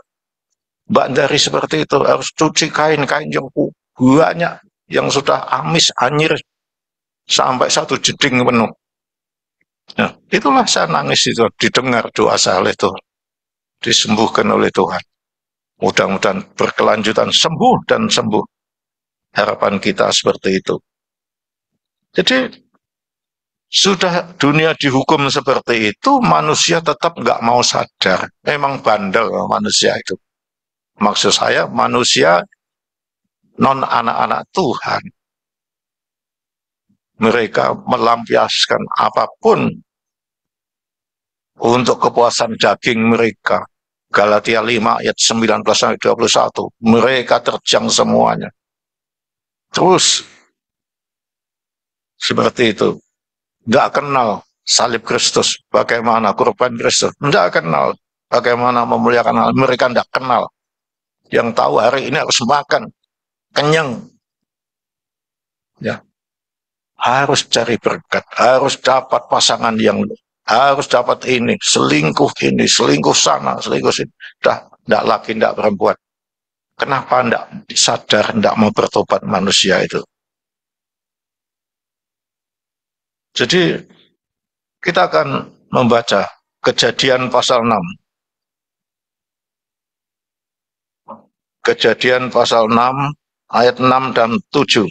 Mbak Dari seperti itu, harus cuci kain-kain yang banyak, yang sudah amis, anyir, sampai 1 jeding penuh. Nah, itulah saya nangis itu, didengar doa saya oleh Tuhan, disembuhkan oleh Tuhan. Mudah-mudahan berkelanjutan sembuh dan sembuh. Harapan kita seperti itu. Jadi, sudah dunia dihukum seperti itu, manusia tetap nggak mau sadar. Memang bandel manusia itu. Maksud saya, manusia non anak-anak Tuhan. Mereka melampiaskan apapun untuk kepuasan daging mereka. Galatia 5 ayat 19-21. Mereka terjang semuanya. Terus seperti itu. Nggak kenal salib Kristus. Bagaimana korban Kristus. Nggak kenal bagaimana memuliakan Allah. Mereka nggak kenal. Yang tahu hari ini harus makan. Kenyang. Ya. Harus cari berkat, harus dapat pasangan yang, harus dapat ini, selingkuh sana, selingkuh sini. Tidak lagi, tidak perempuan. Kenapa tidak sadar, tidak mau bertobat manusia itu? Jadi, kita akan membaca Kejadian pasal 6. Kejadian pasal 6, ayat 6 dan 7.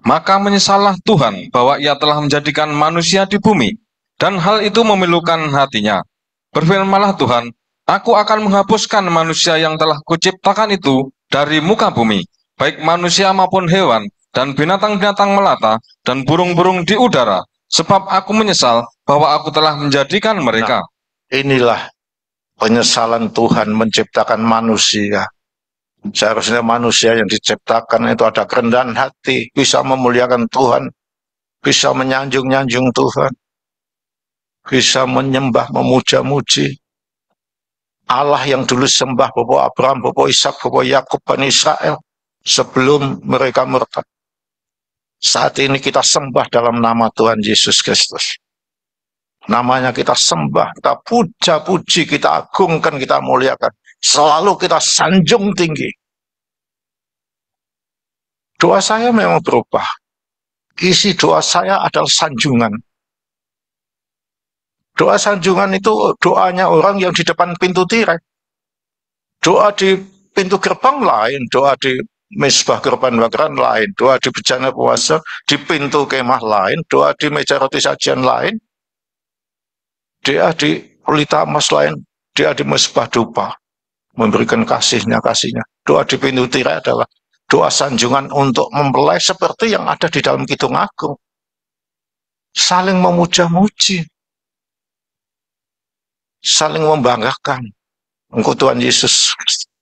Maka menyesallah Tuhan bahwa ia telah menjadikan manusia di bumi, dan hal itu memilukan hatinya. Berfirmanlah Tuhan, aku akan menghapuskan manusia yang telah kuciptakan itu dari muka bumi, baik manusia maupun hewan, dan binatang-binatang melata, dan burung-burung di udara, sebab aku menyesal bahwa aku telah menjadikan mereka. Nah, inilah penyesalan Tuhan menciptakan manusia. Seharusnya manusia yang diciptakan itu ada kerendahan hati, bisa memuliakan Tuhan, bisa menyanjung-nyanjung Tuhan, bisa menyembah, memuja-muji. Allah yang dulu sembah Bapak Abraham, Bapak Ishak, Bapak Yakub, Bani Israel, sebelum mereka murtad. Saat ini kita sembah dalam nama Tuhan Yesus Kristus. Namanya kita sembah, kita puja-puji, kita agungkan, kita muliakan. Selalu kita sanjung tinggi. Doa saya memang berubah. Isi doa saya adalah sanjungan. Doa sanjungan itu doanya orang yang di depan pintu tirai. Doa di pintu gerbang lain, doa di mesbah kurban bakaran lain, doa di bejana puasa, di pintu kemah lain, doa di meja roti sajian lain, doa di pelita emas lain, doa di mesbah dupa. memberikan kasihnya. Doa di pintu tirai adalah doa sanjungan untuk mempelai seperti yang ada di dalam Kidung Agung. Saling memuja-muji, saling membanggakan. Engkau Tuhan Yesus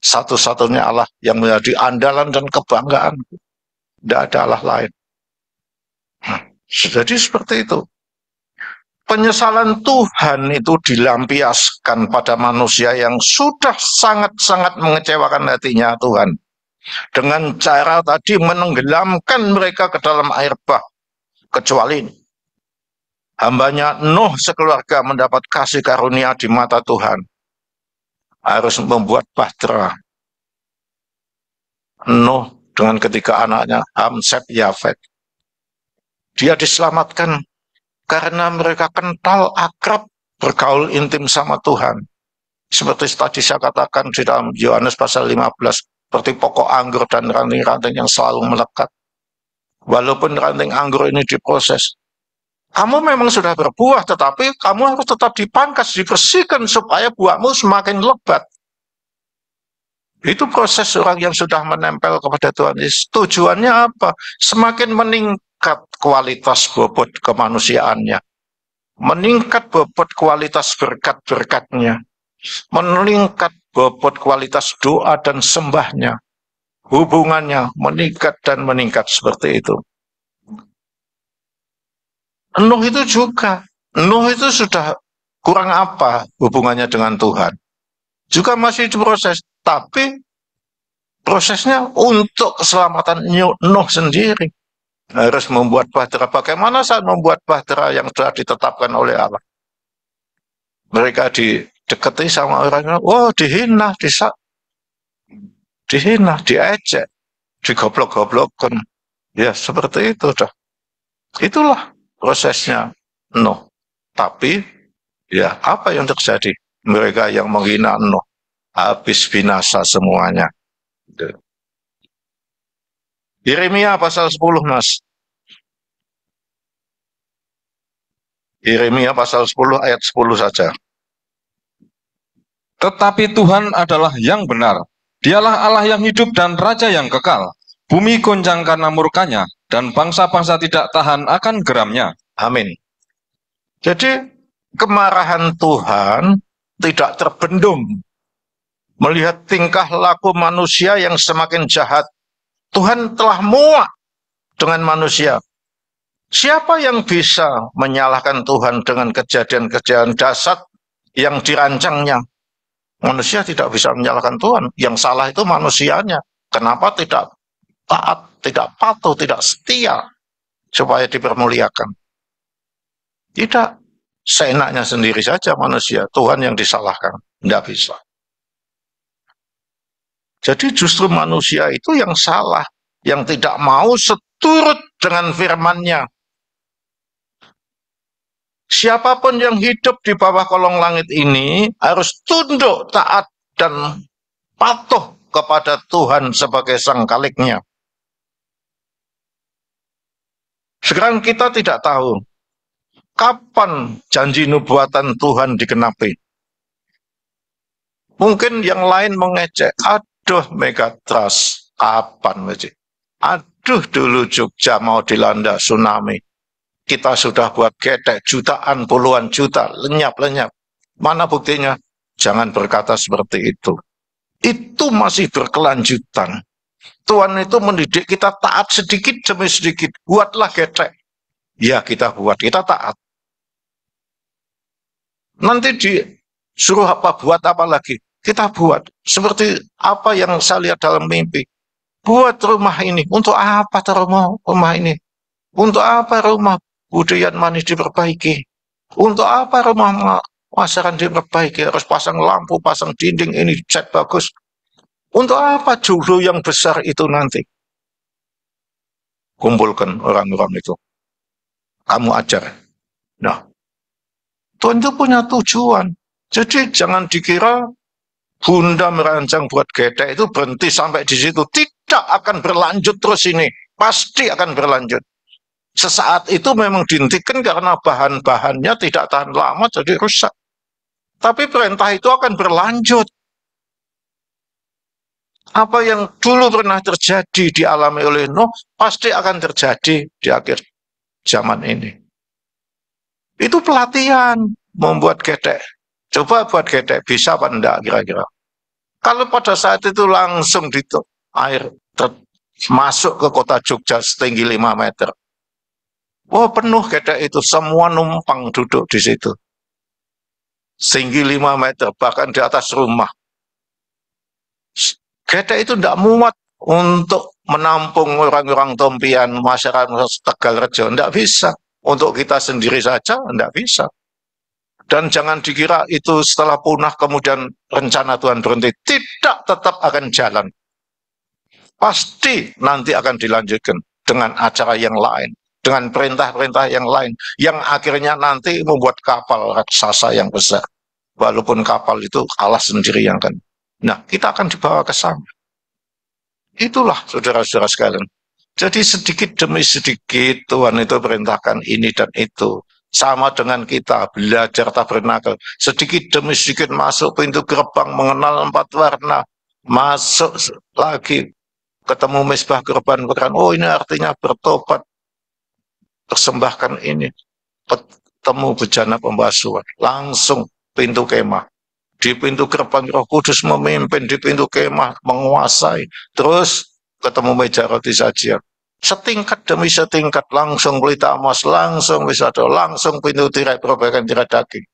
satu-satunya Allah yang menjadi andalan dan kebanggaan. Tidak ada Allah lain. Jadi seperti itu. Penyesalan Tuhan itu dilampiaskan pada manusia yang sudah sangat-sangat mengecewakan hatinya Tuhan. Dengan cara tadi menenggelamkan mereka ke dalam air bah. Kecuali hambanya Nuh sekeluarga mendapat kasih karunia di mata Tuhan. Harus membuat bahtera. Nuh dengan ketiga anaknya, Ham, Shem, Yafet. Dia diselamatkan karena mereka kental, akrab, bergaul intim sama Tuhan. Seperti tadi saya katakan di dalam Yohanes pasal 15, seperti pokok anggur dan ranting-ranting yang selalu melekat. Walaupun ranting anggur ini diproses, kamu memang sudah berbuah, tetapi kamu harus tetap dipangkas, dibersihkan supaya buahmu semakin lebat. Itu proses orang yang sudah menempel kepada Tuhan Yesus. Tujuannya apa? Semakin meningkat kualitas bobot kemanusiaannya. Meningkat bobot kualitas berkat-berkatnya. Meningkat bobot kualitas doa dan sembahnya. Hubungannya meningkat dan meningkat seperti itu. Nuh itu juga. Nuh itu sudah kurang apa hubungannya dengan Tuhan. Juga masih diproses. Tapi prosesnya untuk keselamatan Nuh sendiri. Harus membuat bahtera. Bagaimana saat membuat bahtera yang sudah ditetapkan oleh Allah? Mereka didekati sama orang, dihina, diejek, digoblok-goblokkan. Ya, seperti itu dah. Itulah prosesnya Nuh. Tapi, ya, apa yang terjadi? Mereka yang menghina Nuh, habis binasa semuanya. Yeremia pasal 10, Mas. Yeremia pasal 10 ayat 10 saja. Tetapi Tuhan adalah yang benar. Dialah Allah yang hidup dan Raja yang kekal. Bumi goncang karena murkanya, dan bangsa-bangsa tidak tahan akan geramnya. Amin. Jadi, kemarahan Tuhan tidak terbendung. Melihat tingkah laku manusia yang semakin jahat, Tuhan telah muak dengan manusia. Siapa yang bisa menyalahkan Tuhan dengan kejadian-kejadian dahsyat yang dirancangnya? Manusia tidak bisa menyalahkan Tuhan. Yang salah itu manusianya. Kenapa tidak taat, tidak patuh, tidak setia supaya dipermuliakan? Tidak. Seenaknya sendiri saja manusia. Tuhan yang disalahkan. Tidak bisa. Jadi justru manusia itu yang salah, yang tidak mau seturut dengan firman-Nya. Siapapun yang hidup di bawah kolong langit ini harus tunduk, taat, dan patuh kepada Tuhan sebagai sang Khaliknya. Sekarang kita tidak tahu kapan janji nubuatan Tuhan digenapi. Mungkin yang lain mengejek, aduh Megatrust, kapan Megatrust? Aduh dulu Jogja mau dilanda tsunami. Kita sudah buat getek jutaan, puluhan juta, lenyap-lenyap. Mana buktinya? Jangan berkata seperti itu. Itu masih berkelanjutan. Tuhan itu mendidik kita taat sedikit demi sedikit. Buatlah getek. Ya kita buat, kita taat. Nanti disuruh apa, buat apa lagi? Kita buat. Seperti apa yang saya lihat dalam mimpi. Buat rumah ini. Untuk apa rumah ini? Untuk apa rumah Budian Manis diperbaiki? Untuk apa rumah masakan diperbaiki? Harus pasang lampu, pasang dinding, ini cat bagus. Untuk apa juru yang besar itu nanti? Kumpulkan orang-orang itu. Kamu ajar. Nah, Tuhan itu punya tujuan. Jadi jangan dikira Bunda merancang buat getek itu berhenti sampai di situ. Tidak akan berlanjut terus ini. Pasti akan berlanjut. Sesaat itu memang dihentikan karena bahan-bahannya tidak tahan lama jadi rusak. Tapi perintah itu akan berlanjut. Apa yang dulu pernah terjadi dialami oleh Nuh, pasti akan terjadi di akhir zaman ini. Itu pelatihan membuat getek. Coba buat getek, bisa apa enggak kira-kira? Kalau pada saat itu langsung di air masuk ke kota Jogja setinggi 5 meter. Oh, penuh getek itu, semua numpang duduk di situ. Setinggi 5 meter, bahkan di atas rumah. Getek itu tidak muat untuk menampung orang-orang Tompian, masyarakat Tegal Rejo, tidak bisa. Untuk kita sendiri saja, tidak bisa. Dan jangan dikira itu setelah punah kemudian rencana Tuhan berhenti. Tidak, tetap akan jalan. Pasti nanti akan dilanjutkan dengan acara yang lain, dengan perintah-perintah yang lain, yang akhirnya nanti membuat kapal raksasa yang besar. Walaupun kapal itu Allah sendiri yang akan. Nah, kita akan dibawa ke sana. Itulah saudara-saudara sekalian. Jadi sedikit demi sedikit Tuhan itu perintahkan ini dan itu. Sama dengan kita belajar tabernakel. Sedikit demi sedikit masuk pintu gerbang, mengenal 4 warna. Masuk lagi, ketemu mesbah korban. Oh, ini artinya bertobat. Persembahkan ini. Ketemu bejana pembasuhan. Langsung pintu kemah. Di pintu gerbang Roh Kudus memimpin, di pintu kemah menguasai. Terus ketemu meja roti sajian. Setingkat demi setingkat, langsung pelita emas, langsung wisata, langsung pintu tirai perbaikan tirai daging.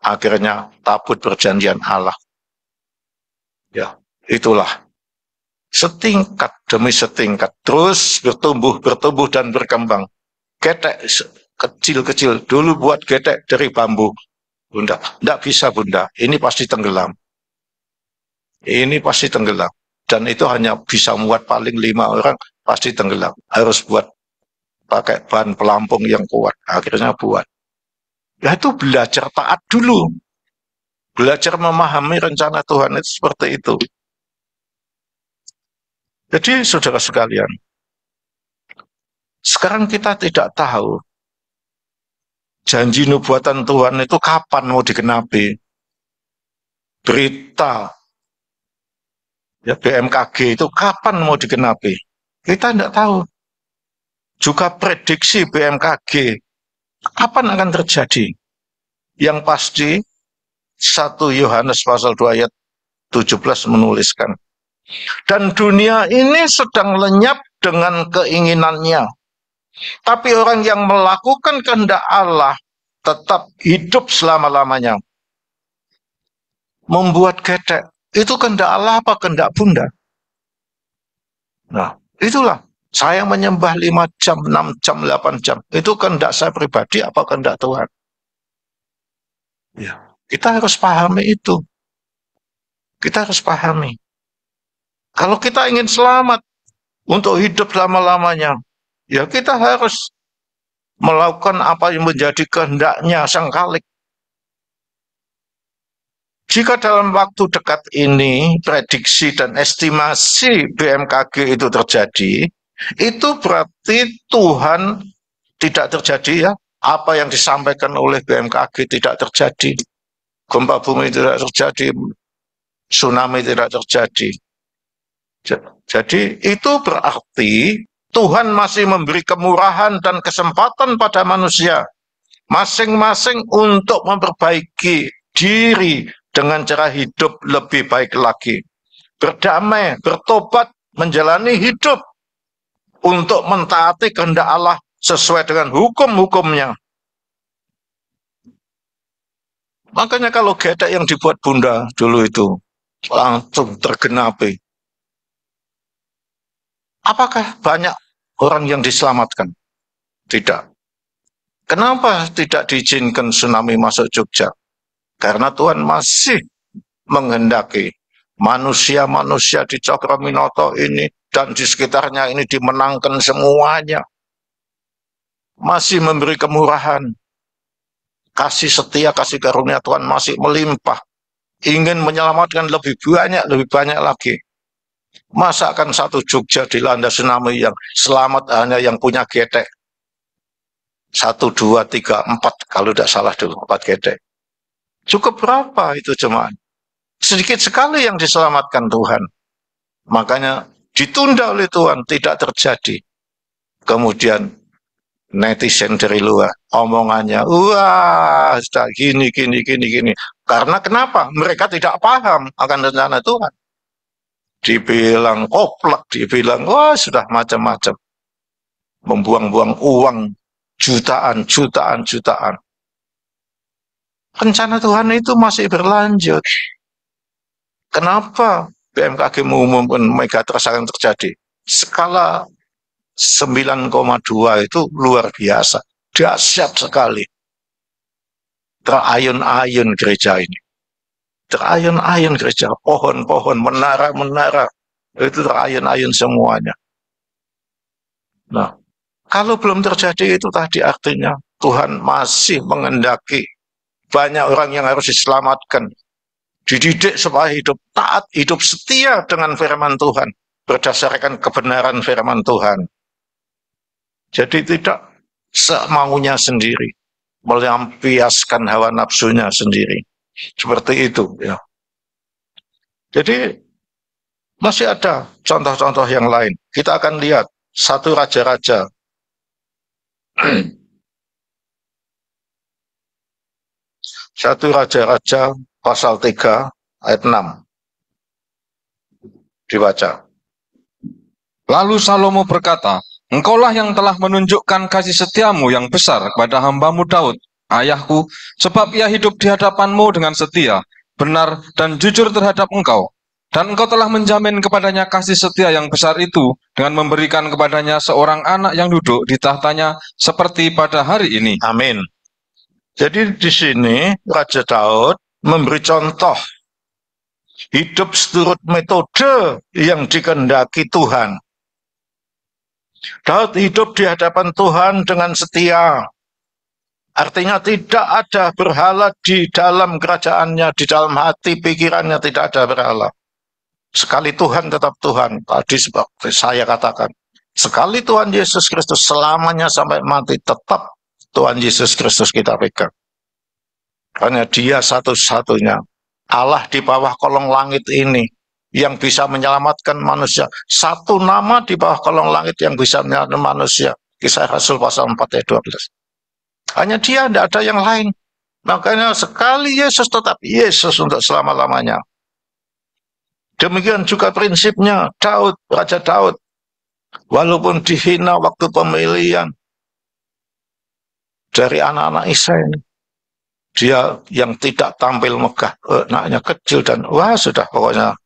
Akhirnya tabut perjanjian Allah. Ya, itulah. Setingkat demi setingkat, terus bertumbuh dan berkembang. Getek kecil-kecil, dulu buat getek dari bambu. Bunda, tidak bisa Bunda, ini pasti tenggelam. Ini pasti tenggelam. Dan itu hanya bisa muat paling 5 orang, pasti tenggelam. Harus buat pakai bahan pelampung yang kuat. Akhirnya buat. Ya itu belajar taat dulu. Belajar memahami rencana Tuhan itu seperti itu. Jadi saudara sekalian, sekarang kita tidak tahu janji nubuatan Tuhan itu kapan mau digenapi. Berita ya BMKG itu kapan mau digenapi. Kita tidak tahu. Juga prediksi BMKG kapan akan terjadi. Yang pasti 1 Yohanes pasal 2 ayat 17 menuliskan. Dan dunia ini sedang lenyap dengan keinginannya. Tapi orang yang melakukan kehendak Allah tetap hidup selama-lamanya. Membuat getek, itu kehendak Allah apa kehendak Bunda? Nah, itulah. Saya menyembah 5 jam, 6 jam, 8 jam. Itu kehendak saya pribadi apa kehendak Tuhan? Ya, kita harus pahami itu. Kita harus pahami. Kalau kita ingin selamat untuk hidup selama-lamanya, ya kita harus melakukan apa yang menjadi kehendaknya Sang Khalik. Jika dalam waktu dekat ini prediksi dan estimasi BMKG itu terjadi, itu berarti Tuhan tidak terjadi ya. Apa yang disampaikan oleh BMKG tidak terjadi. Gempa bumi tidak terjadi, tsunami tidak terjadi. Jadi itu berarti Tuhan masih memberi kemurahan dan kesempatan pada manusia masing-masing untuk memperbaiki diri dengan cara hidup lebih baik lagi. Berdamai, bertobat, menjalani hidup untuk mentaati kehendak Allah sesuai dengan hukum-hukumnya. Makanya kalau getek yang dibuat Bunda dulu itu langsung tergenapi. Apakah banyak orang yang diselamatkan? Tidak. Kenapa tidak diizinkan tsunami masuk Jogja? Karena Tuhan masih menghendaki manusia-manusia di Cokroaminoto ini dan di sekitarnya ini dimenangkan semuanya. Masih memberi kemurahan. Kasih setia, kasih karunia Tuhan masih melimpah. Ingin menyelamatkan lebih banyak lagi. Masa akan satu Jogja dilanda tsunami yang selamat hanya yang punya getek. 1, 2, 3, 4, kalau tidak salah dulu, 4 getek. Cukup berapa itu jemaat? Sedikit sekali yang diselamatkan Tuhan. Makanya ditunda oleh Tuhan, tidak terjadi. Kemudian netizen dari luar, omongannya, wah, sudah gini. Karena kenapa? Mereka tidak paham akan rencana Tuhan. Dibilang koplak, dibilang, wah, sudah macam-macam. Membuang-buang uang jutaan. Rencana Tuhan itu masih berlanjut. Kenapa BMKG mengumumkan megatrust akan terjadi? Skala 9,2 itu luar biasa. Dahsyat sekali. Terayun-ayun gereja ini. Terayun-ayun gereja. Pohon-pohon, menara-menara. Itu terayun-ayun semuanya. Nah, kalau belum terjadi itu tadi artinya Tuhan masih mengendaki banyak orang yang harus diselamatkan. Dididik supaya hidup taat, hidup setia dengan firman Tuhan. Berdasarkan kebenaran firman Tuhan. Jadi tidak semaunya sendiri. Melampiaskan hawa nafsunya sendiri. Seperti itu. Ya. Jadi masih ada contoh-contoh yang lain. Kita akan lihat satu raja-raja. Satu raja-raja pasal 3 ayat 6. Dibaca. Lalu Salomo berkata, Engkaulah yang telah menunjukkan kasih setiamu yang besar kepada hambamu Daud, ayahku, sebab ia hidup di hadapanmu dengan setia, benar dan jujur terhadap engkau. Dan engkau telah menjamin kepadanya kasih setia yang besar itu dengan memberikan kepadanya seorang anak yang duduk di tahtanya seperti pada hari ini. Amin. Jadi di sini Raja Daud memberi contoh hidup seturut metode yang dikehendaki Tuhan. Daud hidup di hadapan Tuhan dengan setia. Artinya tidak ada berhala di dalam kerajaannya, di dalam hati, pikirannya tidak ada berhala. Sekali Tuhan tetap Tuhan. Tadi seperti saya katakan, sekali Tuhan Yesus Kristus selamanya sampai mati tetap Tuhan Yesus Kristus kita pegang. Karena dia satu-satunya Allah di bawah kolong langit ini yang bisa menyelamatkan manusia. Satu nama di bawah kolong langit yang bisa menyelamatkan manusia. Kisah Rasul pasal 4 ayat 12. Hanya dia, tidak ada yang lain. Makanya sekali Yesus tetap Yesus untuk selama-lamanya. Demikian juga prinsipnya Daud, Raja Daud. Walaupun dihina waktu pemilihan dari anak-anak Israel, dia yang tidak tampil megah, anaknya kecil dan wah sudah pokoknya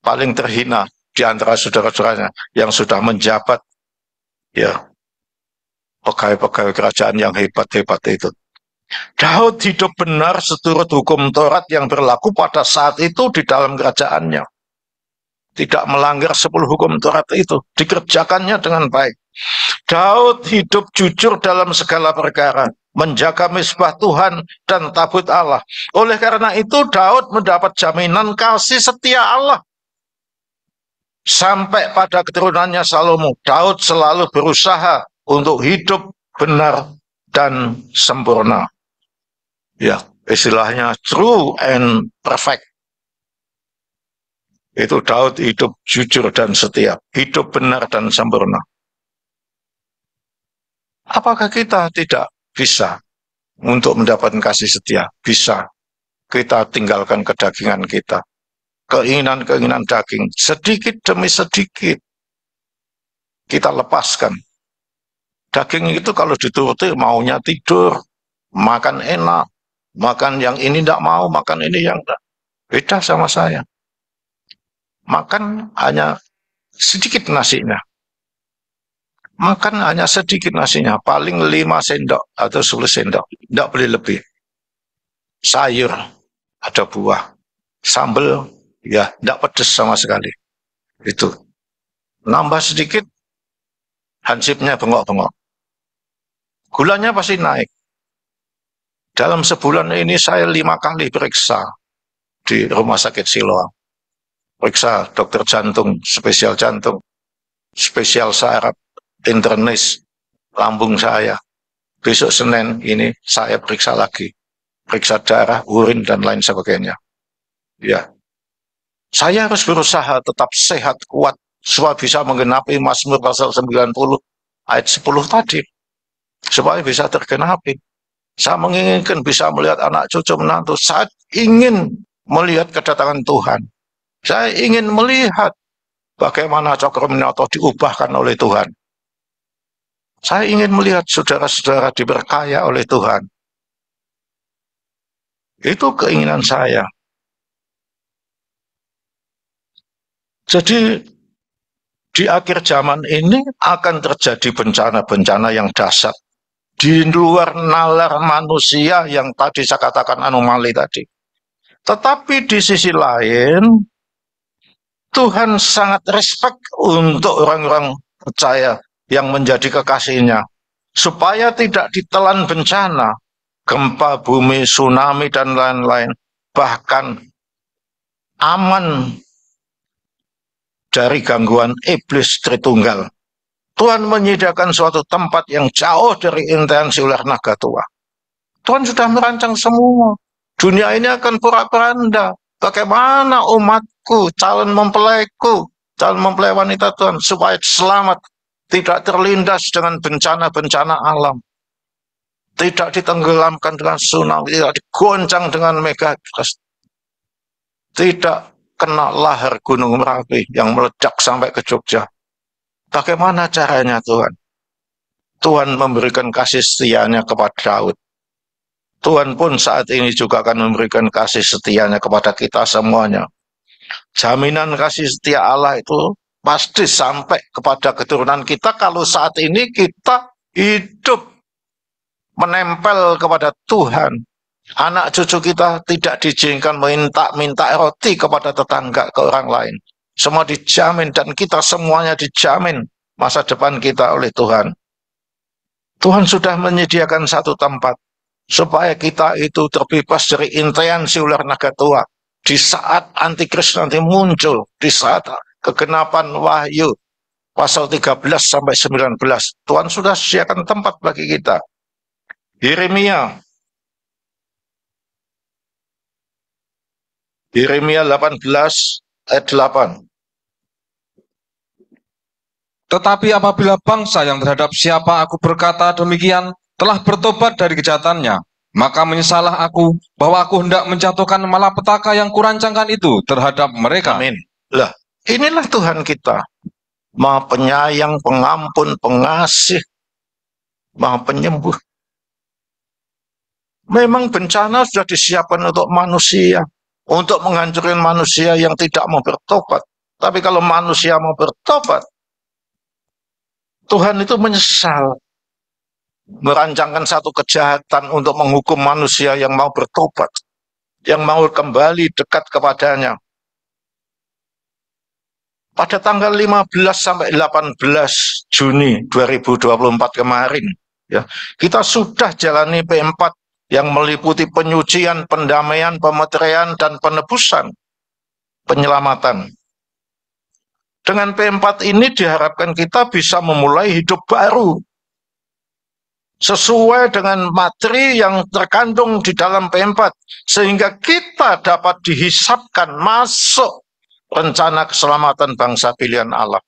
paling terhina di antara saudara-saudaranya yang sudah menjabat ya pegawai-pegawai kerajaan yang hebat-hebat itu. Daud hidup benar seturut hukum Taurat yang berlaku pada saat itu di dalam kerajaannya. Tidak melanggar 10 hukum Taurat itu, dikerjakannya dengan baik. Daud hidup jujur dalam segala perkara, menjaga misbah Tuhan dan tabut Allah. Oleh karena itu Daud mendapat jaminan kasih setia Allah. Sampai pada keturunannya Salomo, Daud selalu berusaha untuk hidup benar dan sempurna. Ya, istilahnya true and perfect. Itu Daud hidup jujur dan setia, hidup benar dan sempurna. Apakah kita tidak bisa untuk mendapatkan kasih setia? Bisa. Kita tinggalkan kedagingan kita. Keinginan-keinginan daging, sedikit demi sedikit kita lepaskan. Daging itu kalau dituruti maunya tidur, makan enak, makan yang ini tidak mau, makan ini yang tidak. Beda sama saya. Makan hanya sedikit nasinya. Makan hanya sedikit nasinya, paling 5 sendok atau 10 sendok, tidak boleh lebih. Sayur, ada buah, sambal, ya tidak pedas sama sekali. Itu. Nambah sedikit, hansipnya bengok-bengok. Gulanya pasti naik. Dalam sebulan ini saya 5 kali periksa di rumah sakit Siloam. Periksa dokter jantung, spesial saraf, internis, lambung saya. Besok Senin ini saya periksa lagi. Periksa darah, urin, dan lain sebagainya. Ya. Saya harus berusaha tetap sehat, kuat, supaya bisa menggenapi Mazmur pasal 90 ayat 10 tadi. Supaya bisa tergenapi. Saya menginginkan bisa melihat anak cucu menantu. Saya ingin melihat kedatangan Tuhan. Saya ingin melihat bagaimana Cokroaminoto diubahkan oleh Tuhan. Saya ingin melihat saudara-saudara diberkaya oleh Tuhan. Itu keinginan saya. Jadi di akhir zaman ini akan terjadi bencana-bencana yang dahsyat. Di luar nalar manusia yang tadi saya katakan anomali tadi. Tetapi di sisi lain, Tuhan sangat respect untuk orang-orang percaya yang menjadi kekasihnya. Supaya tidak ditelan bencana, gempa bumi, tsunami, dan lain-lain. Bahkan aman dari gangguan iblis Tritunggal. Tuhan menyediakan suatu tempat yang jauh dari intensi ular naga tua. Tuhan sudah merancang semua. Dunia ini akan porak-poranda. Bagaimana umatku, calon mempelaiku, calon mempelai wanita Tuhan, supaya selamat, tidak terlindas dengan bencana-bencana alam. Tidak ditenggelamkan dengan tsunami, tidak digoncang dengan megatrust. Tidak kena lahar Gunung Merapi yang meledak sampai ke Jogja. Bagaimana caranya Tuhan? Tuhan memberikan kasih setianya kepada Daud. Tuhan pun saat ini juga akan memberikan kasih setianya kepada kita semuanya. Jaminan kasih setia Allah itu pasti sampai kepada keturunan kita kalau saat ini kita hidup menempel kepada Tuhan. Anak cucu kita tidak diizinkan minta roti kepada tetangga, ke orang lain. Semua dijamin dan kita semuanya dijamin masa depan kita oleh Tuhan. Tuhan sudah menyediakan satu tempat supaya kita itu terbebas dari intensi ular naga tua. Di saat antikris nanti muncul, di saat kegenapan Wahyu pasal 13 sampai 19, Tuhan sudah sediakan tempat bagi kita. Yeremia 18 ayat 8. Tetapi apabila bangsa yang terhadap siapa aku berkata demikian telah bertobat dari kejahatannya, maka menyesalah aku bahwa aku hendak menjatuhkan malapetaka yang kurancangkan itu terhadap mereka. Amin. Lah, inilah Tuhan kita. Maha penyayang, pengampun, pengasih, maha penyembuh. Memang bencana sudah disiapkan untuk manusia, untuk menghancurkan manusia yang tidak mau bertobat. Tapi kalau manusia mau bertobat, Tuhan itu menyesal, merancangkan satu kejahatan untuk menghukum manusia yang mau bertobat, yang mau kembali dekat kepadanya. Pada tanggal 15 sampai 18 Juni 2024 kemarin, ya, kita sudah jalani P4 yang meliputi penyucian, pendamaian, pemeteraian, dan penebusan, penyelamatan. Dengan P4 ini diharapkan kita bisa memulai hidup baru sesuai dengan materi yang terkandung di dalam P4 sehingga kita dapat dihisapkan masuk rencana keselamatan bangsa pilihan Allah.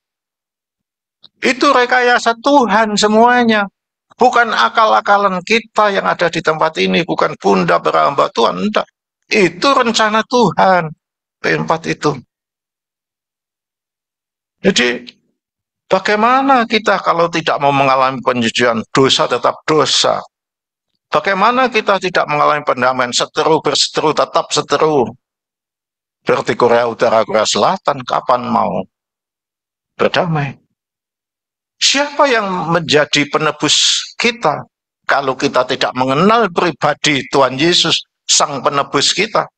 Itu rekayasa Tuhan semuanya, bukan akal-akalan kita yang ada di tempat ini, bukan bunda berhamba Tuhan, enggak. Itu rencana Tuhan, P4 itu. Jadi, bagaimana kita kalau tidak mau mengalami penyucian, dosa tetap dosa. Bagaimana kita tidak mengalami pendamaian, seteru berseteru tetap seteru. Berarti Korea Utara, Korea Selatan, kapan mau berdamai? Siapa yang menjadi penebus kita kalau kita tidak mengenal pribadi Tuhan Yesus, Sang Penebus kita?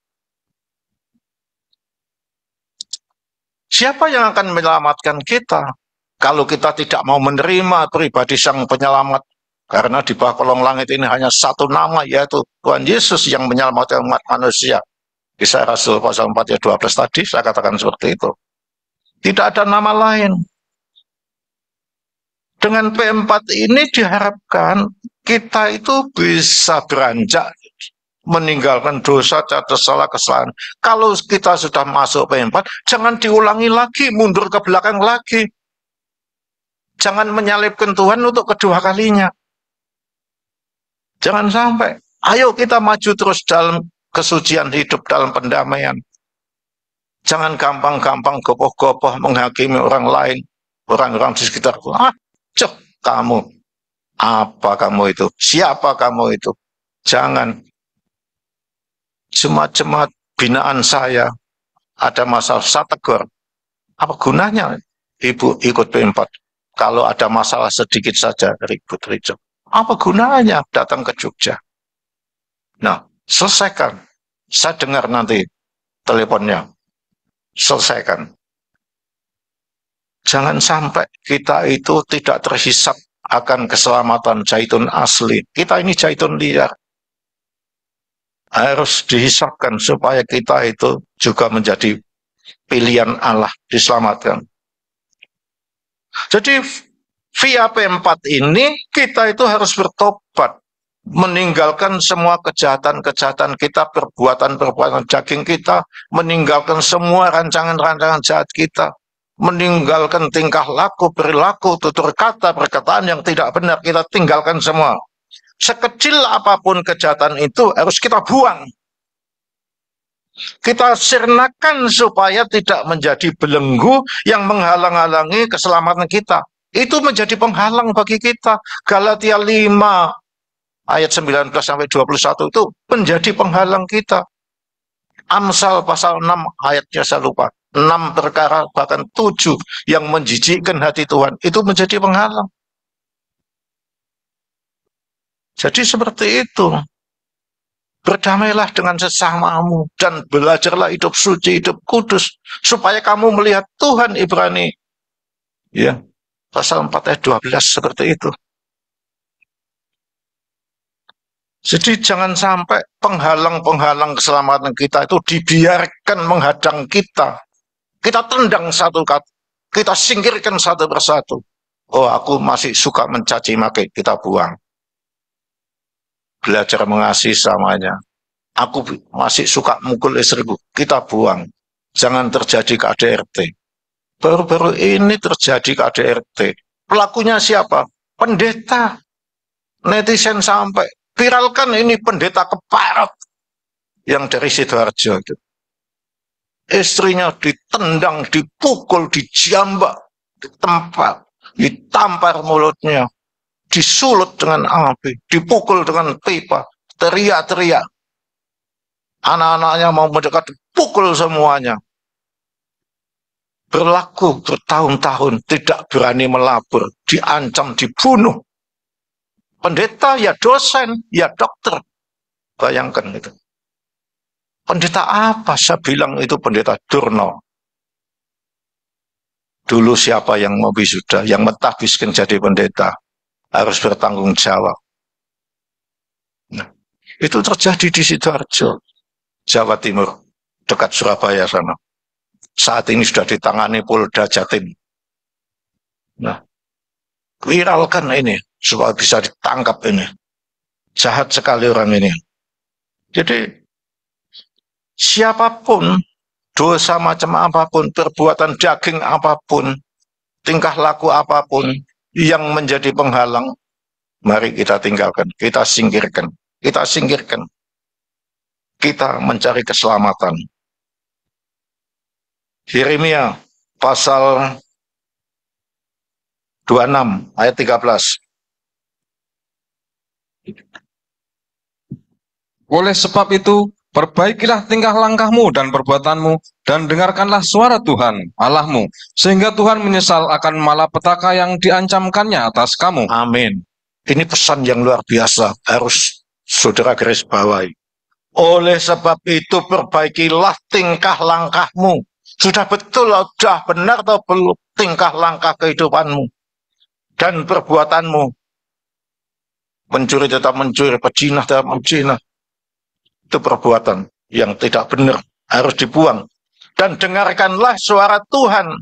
Siapa yang akan menyelamatkan kita kalau kita tidak mau menerima pribadi Sang Penyelamat? Karena di bawah kolong langit ini hanya satu nama, yaitu Tuhan Yesus yang menyelamatkan umat manusia. Kisah Rasul pasal 4 ayat 12 tadi saya katakan seperti itu. Tidak ada nama lain. Dengan P4 ini diharapkan kita itu bisa beranjak meninggalkan dosa, cacat, salah, kesalahan. Kalau kita sudah masuk P4, jangan diulangi lagi, mundur ke belakang lagi. Jangan menyalibkan Tuhan untuk kedua kalinya. Jangan sampai. Ayo kita maju terus dalam kesucian hidup, dalam pendamaian. Jangan gampang-gampang gopoh-gopoh menghakimi orang lain, orang-orang di sekitarku. Cuk, kamu. Apa kamu itu? Siapa kamu itu? Jangan. Jemaat-jemaat binaan saya ada masalah, saya tegur. Apa gunanya ibu ikut P4? Kalau ada masalah sedikit saja ribut-ribut. Apa gunanya datang ke Jogja? Nah, selesaikan. Saya dengar nanti teleponnya. Selesaikan. Jangan sampai kita itu tidak terhisap akan keselamatan zaitun asli. Kita ini zaitun liar. Harus dihisapkan supaya kita itu juga menjadi pilihan Allah, diselamatkan. Jadi via P4 ini kita itu harus bertobat, meninggalkan semua kejahatan-kejahatan kita, perbuatan-perbuatan daging kita, meninggalkan semua rancangan-rancangan jahat kita, meninggalkan tingkah laku, perilaku, tutur kata, perkataan yang tidak benar, kita tinggalkan semua. Sekecil apapun kejahatan itu harus kita buang. Kita sirnakan supaya tidak menjadi belenggu yang menghalang-halangi keselamatan kita. Itu menjadi penghalang bagi kita. Galatia 5 ayat 19 sampai 21 itu menjadi penghalang kita. Amsal pasal 6 ayatnya saya lupa. 6 perkara bahkan 7 yang menjijikkan hati Tuhan itu menjadi penghalang. Jadi seperti itu. Berdamailah dengan sesamamu dan belajarlah hidup suci, hidup kudus supaya kamu melihat Tuhan. Ibrani ya, pasal 4 ayat 12 seperti itu. Jadi jangan sampai penghalang-penghalang keselamatan kita itu dibiarkan menghadang kita. Kita tendang satu kata, kita singkirkan satu persatu. Oh, aku masih suka mencaci maki, kita buang. Belajar mengasihi samanya. Aku masih suka mukul istriku, kita buang. Jangan terjadi KDRT. Baru-baru ini terjadi KDRT. Pelakunya siapa? Pendeta. Netizen sampai viralkan ini pendeta keparat yang dari Sidoarjo itu. Istrinya ditendang, dipukul, dijambak, ditempat, ditampar mulutnya, disulut dengan api, dipukul dengan pipa, teriak-teriak. Anak-anaknya mau mendekat, pukul semuanya. Berlaku bertahun-tahun, tidak berani melapor, diancam, dibunuh. Pendeta ya dosen, ya dokter. Bayangkan itu. Pendeta apa? Saya bilang itu pendeta Durno. Dulu siapa yang mau wisuda, yang mentahbiskan jadi pendeta, harus bertanggung jawab. Nah, itu terjadi di Sidoarjo, Jawa Timur, dekat Surabaya sana. Saat ini sudah ditangani Polda Jatim. Nah, viralkan ini supaya bisa ditangkap ini. Jahat sekali orang ini. Jadi siapapun, dosa macam apapun, perbuatan daging apapun, tingkah laku apapun yang menjadi penghalang, mari kita tinggalkan, kita singkirkan, kita singkirkan. Kita mencari keselamatan. Yeremia pasal 26 ayat 13. Oleh sebab itu, perbaikilah tingkah langkahmu dan perbuatanmu, dan dengarkanlah suara Tuhan, Allahmu, sehingga Tuhan menyesal akan malapetaka yang diancamkannya atas kamu. Amin. Ini pesan yang luar biasa, harus saudara garis bawahi. Oleh sebab itu, perbaikilah tingkah langkahmu. Sudah betul, sudah benar atau belum tingkah langkah kehidupanmu dan perbuatanmu. Mencuri tetap mencuri, pezina tetap pezina. Itu perbuatan yang tidak benar, harus dibuang. Dan dengarkanlah suara Tuhan.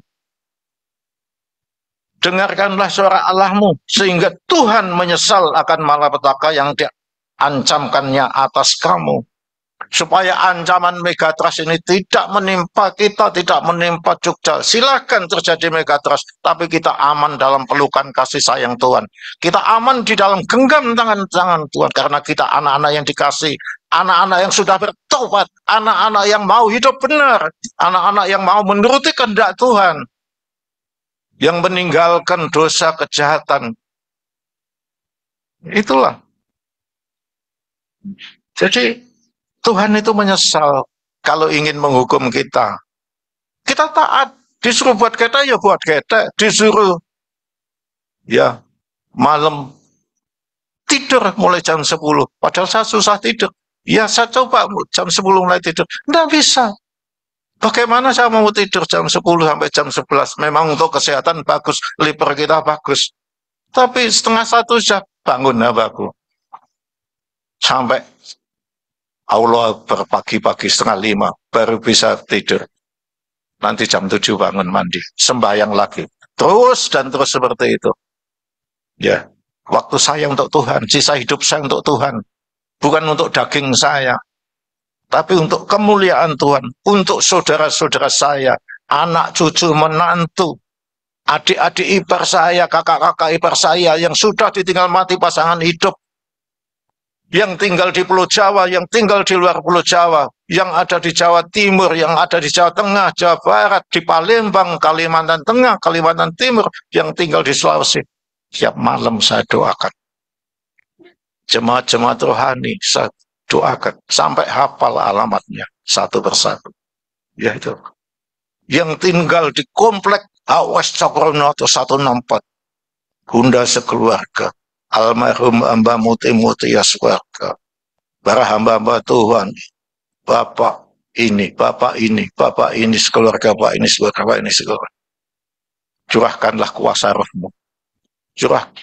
Dengarkanlah suara Allahmu, sehingga Tuhan menyesal akan malapetaka yang diancamkannya atas kamu. supaya ancaman megatrust ini tidak menimpa kita, tidak menimpa Jogja. Silahkan terjadi megatrust, tapi kita aman dalam pelukan kasih sayang Tuhan. Kita aman di dalam genggam tangan Tuhan, karena kita anak-anak yang dikasih, anak-anak yang sudah bertobat, anak-anak yang mau hidup benar, anak-anak yang mau menuruti kehendak Tuhan, yang meninggalkan dosa kejahatan. Itulah. Jadi Tuhan itu menyesal kalau ingin menghukum kita. Kita taat, disuruh buat kita, ya buat kita. Disuruh, ya, malam tidur mulai jam 10. Padahal saya susah tidur. Ya, saya coba jam 10 mulai tidur. Nggak bisa. Bagaimana saya mau tidur jam 10 sampai jam 11? Memang untuk kesehatan bagus, liver kita bagus. Tapi setengah 1 jam bangun aku. Sampai Allah berpagi-pagi setengah 5 baru bisa tidur. Nanti jam 7 bangun mandi, sembahyang lagi. Terus dan terus seperti itu. Ya, waktu saya untuk Tuhan, sisa hidup saya untuk Tuhan. Bukan untuk daging saya, tapi untuk kemuliaan Tuhan, untuk saudara-saudara saya, anak cucu menantu, adik-adik ipar saya, kakak-kakak ipar saya yang sudah ditinggal mati pasangan hidup, yang tinggal di Pulau Jawa, yang tinggal di luar Pulau Jawa, yang ada di Jawa Timur, yang ada di Jawa Tengah, Jawa Barat, di Palembang, Kalimantan Tengah, Kalimantan Timur, yang tinggal di Sulawesi. Tiap malam saya doakan. Jemaat-jemaat rohani saya doakan sampai hafal alamatnya satu persatu. Ya itu. Yang tinggal di komplek Awas Cokronoto 164. Bunda sekeluarga. Almarhum hamba muti-muti ya swarga. Para hamba-hamba Tuhan. Bapak ini, Bapak ini, Bapak ini, sekeluarga, Bapak ini, sekeluarga, Bapak ini, sekeluarga. Curahkanlah kuasa rohmu.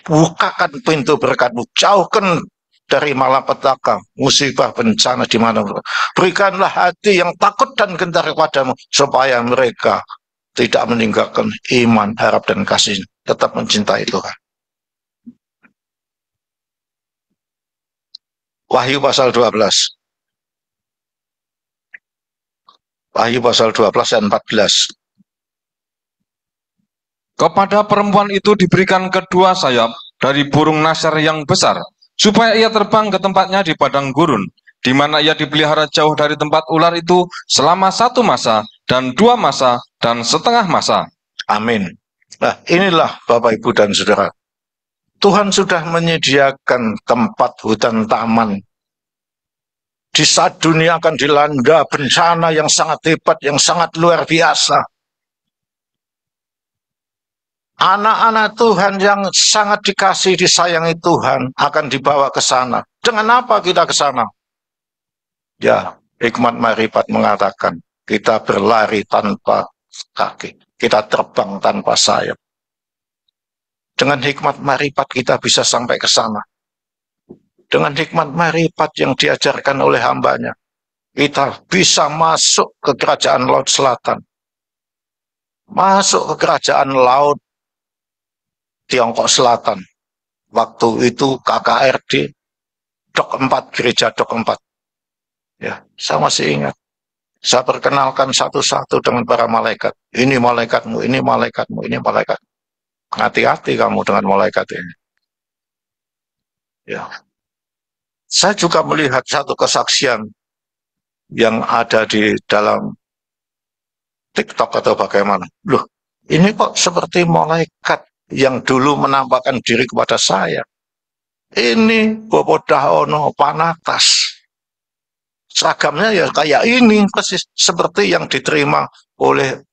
Bukakan pintu berkat-Mu. Jauhkan dari malapetaka, musibah, bencana di mana-mana. Berikanlah hati yang takut dan gentar kepadamu, supaya mereka tidak meninggalkan iman, harap, dan kasih. Tetap mencintai Tuhan. Wahyu pasal 12. Wahyu pasal 12 dan 14. Kepada perempuan itu diberikan kedua sayap dari burung nasar yang besar, supaya ia terbang ke tempatnya di padang gurun, di mana ia dipelihara jauh dari tempat ular itu selama 1 masa, dan 2 masa, dan setengah masa. Amin. Nah, inilah Bapak, Ibu, dan Saudara. Tuhan sudah menyediakan tempat hutan taman. Di saat dunia akan dilanda bencana yang sangat hebat, yang sangat luar biasa. Anak-anak Tuhan yang sangat dikasih, disayangi Tuhan akan dibawa ke sana. Dengan apa kita ke sana? Ya, hikmat marifat mengatakan, kita berlari tanpa kaki. Kita terbang tanpa sayap. Dengan hikmat marifat kita bisa sampai ke sana. Dengan hikmat marifat yang diajarkan oleh hambanya, kita bisa masuk ke kerajaan Laut Selatan. Masuk ke kerajaan Laut Tiongkok Selatan. Waktu itu KKRD, Dok 4, gereja Dok 4. Ya, saya masih ingat. Saya perkenalkan satu-satu dengan para malaikat. Ini malaikatmu, ini malaikatmu, ini malaikat. Hati-hati kamu dengan malaikat ini. Ya. Saya juga melihat satu kesaksian yang ada di dalam TikTok atau bagaimana. Loh, ini kok seperti malaikat yang dulu menampakkan diri kepada saya. Ini Bopo Dahono Panatas. Seragamnya ya kayak ini, persis seperti yang diterima oleh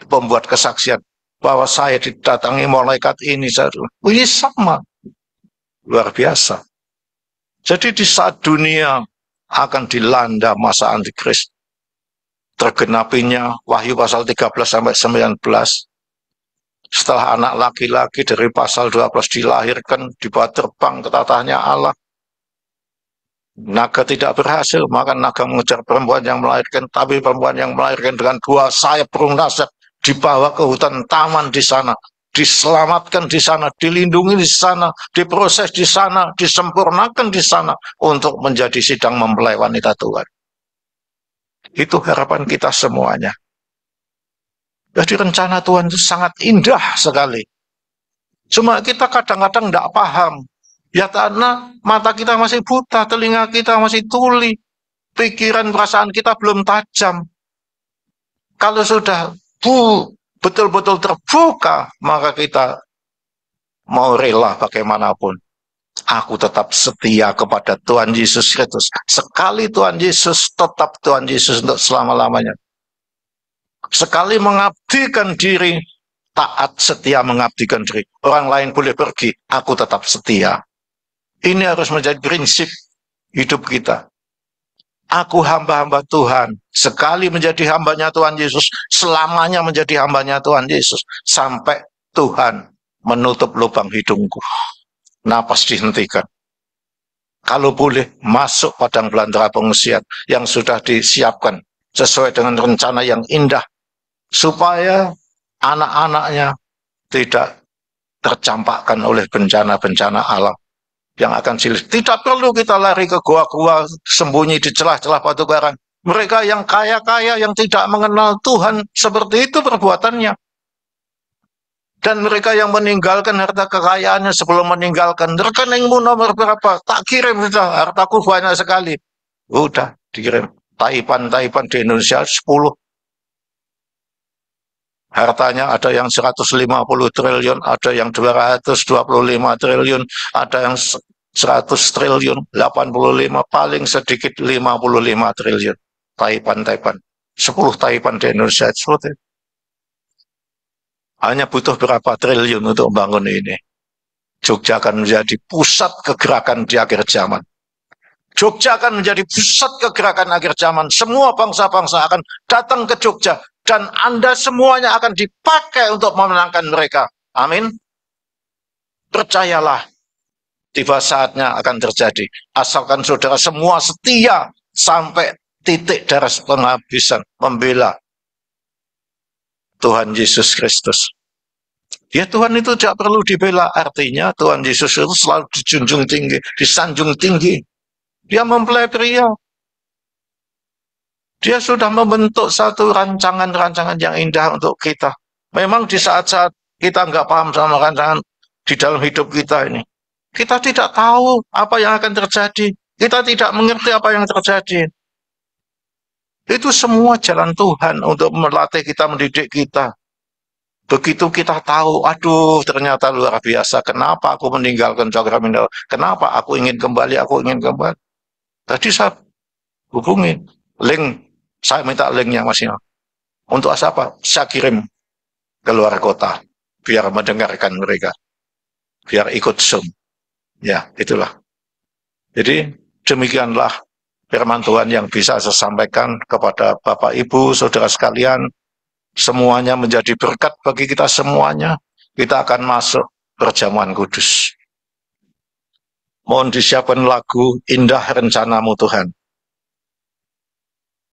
pembuat kesaksian. Bahwa saya didatangi malaikat ini. Ini sama. Luar biasa. Jadi di saat dunia akan dilanda masa antikris, tergenapinya Wahyu pasal 13 sampai 19. Setelah anak laki-laki dari pasal 12 dilahirkan, dibawa terbang ke tatahnya Allah. Naga tidak berhasil, maka naga mengejar perempuan yang melahirkan, tapi perempuan yang melahirkan dengan 2 sayap burung nasar dibawa ke hutan taman di sana, diselamatkan di sana, dilindungi di sana, diproses di sana, disempurnakan di sana untuk menjadi sidang mempelai wanita Tuhan. Itu harapan kita semuanya. Jadi rencana Tuhan itu sangat indah sekali. Cuma kita kadang-kadang tidak paham. Ya karena mata kita masih buta, telinga kita masih tuli, pikiran perasaan kita belum tajam. Kalau sudah betul-betul terbuka, maka kita mau rela bagaimanapun. Aku tetap setia kepada Tuhan Yesus Kristus. Sekali Tuhan Yesus, tetap Tuhan Yesus untuk selama-lamanya. Sekali mengabdikan diri, taat setia mengabdikan diri. Orang lain boleh pergi, aku tetap setia. Ini harus menjadi prinsip hidup kita. Aku hamba-hamba Tuhan. Sekali menjadi hambanya Tuhan Yesus, selamanya menjadi hambanya Tuhan Yesus. Sampai Tuhan menutup lubang hidungku. Napas dihentikan. Kalau boleh, masuk padang belantara pengungsian yang sudah disiapkan sesuai dengan rencana yang indah, supaya anak-anaknya tidak tercampakkan oleh bencana-bencana alam yang akan silih. Tidak perlu kita lari ke gua-gua, sembunyi di celah-celah batu karang. Mereka yang kaya-kaya, yang tidak mengenal Tuhan, seperti itu perbuatannya. Dan mereka yang meninggalkan harta kekayaannya sebelum meninggalkan, rekeningmu nomor berapa? Tak kirim sudah, hartaku banyak sekali. Udah, dikirim. Taipan di Indonesia 10. Hartanya ada yang 150 triliun, ada yang 225 triliun, ada yang 100 triliun, 85, paling sedikit 55 triliun. Taipan. 10 Taipan di Indonesia, seperti itu. Hanya butuh berapa triliun untuk membangun ini. Jogja akan menjadi pusat kegerakan di akhir zaman. Jogja akan menjadi pusat kegerakan akhir zaman. Semua bangsa-bangsa akan datang ke Jogja. Dan Anda semuanya akan dipakai untuk memenangkan mereka. Amin. Percayalah, tiba saatnya akan terjadi. Asalkan saudara semua setia sampai titik darah penghabisan membela Tuhan Yesus Kristus. Ya, Tuhan itu tidak perlu dibela. Artinya Tuhan Yesus itu selalu dijunjung tinggi, disanjung tinggi. Dia mempelai pria. Dia sudah membentuk satu rancangan-rancangan yang indah untuk kita. Memang di saat-saat kita nggak paham sama rancangan di dalam hidup kita ini, kita tidak tahu apa yang akan terjadi. Kita tidak mengerti apa yang terjadi. Itu semua jalan Tuhan untuk melatih kita, mendidik kita. Begitu kita tahu, aduh ternyata luar biasa, kenapa aku meninggalkan Cokroaminoto, kenapa aku ingin kembali. Tadi saya hubungi, link, saya minta linknya Mas Ino. Untuk apa? Saya kirim ke luar kota, biar mendengarkan mereka, biar ikut Zoom. Ya, itulah. Jadi demikianlah firman Tuhan yang bisa saya sampaikan kepada Bapak, Ibu, Saudara sekalian. Semuanya menjadi berkat bagi kita semuanya. Kita akan masuk perjamuan kudus. Mohon disiapkan lagu Indah Rencanamu Tuhan.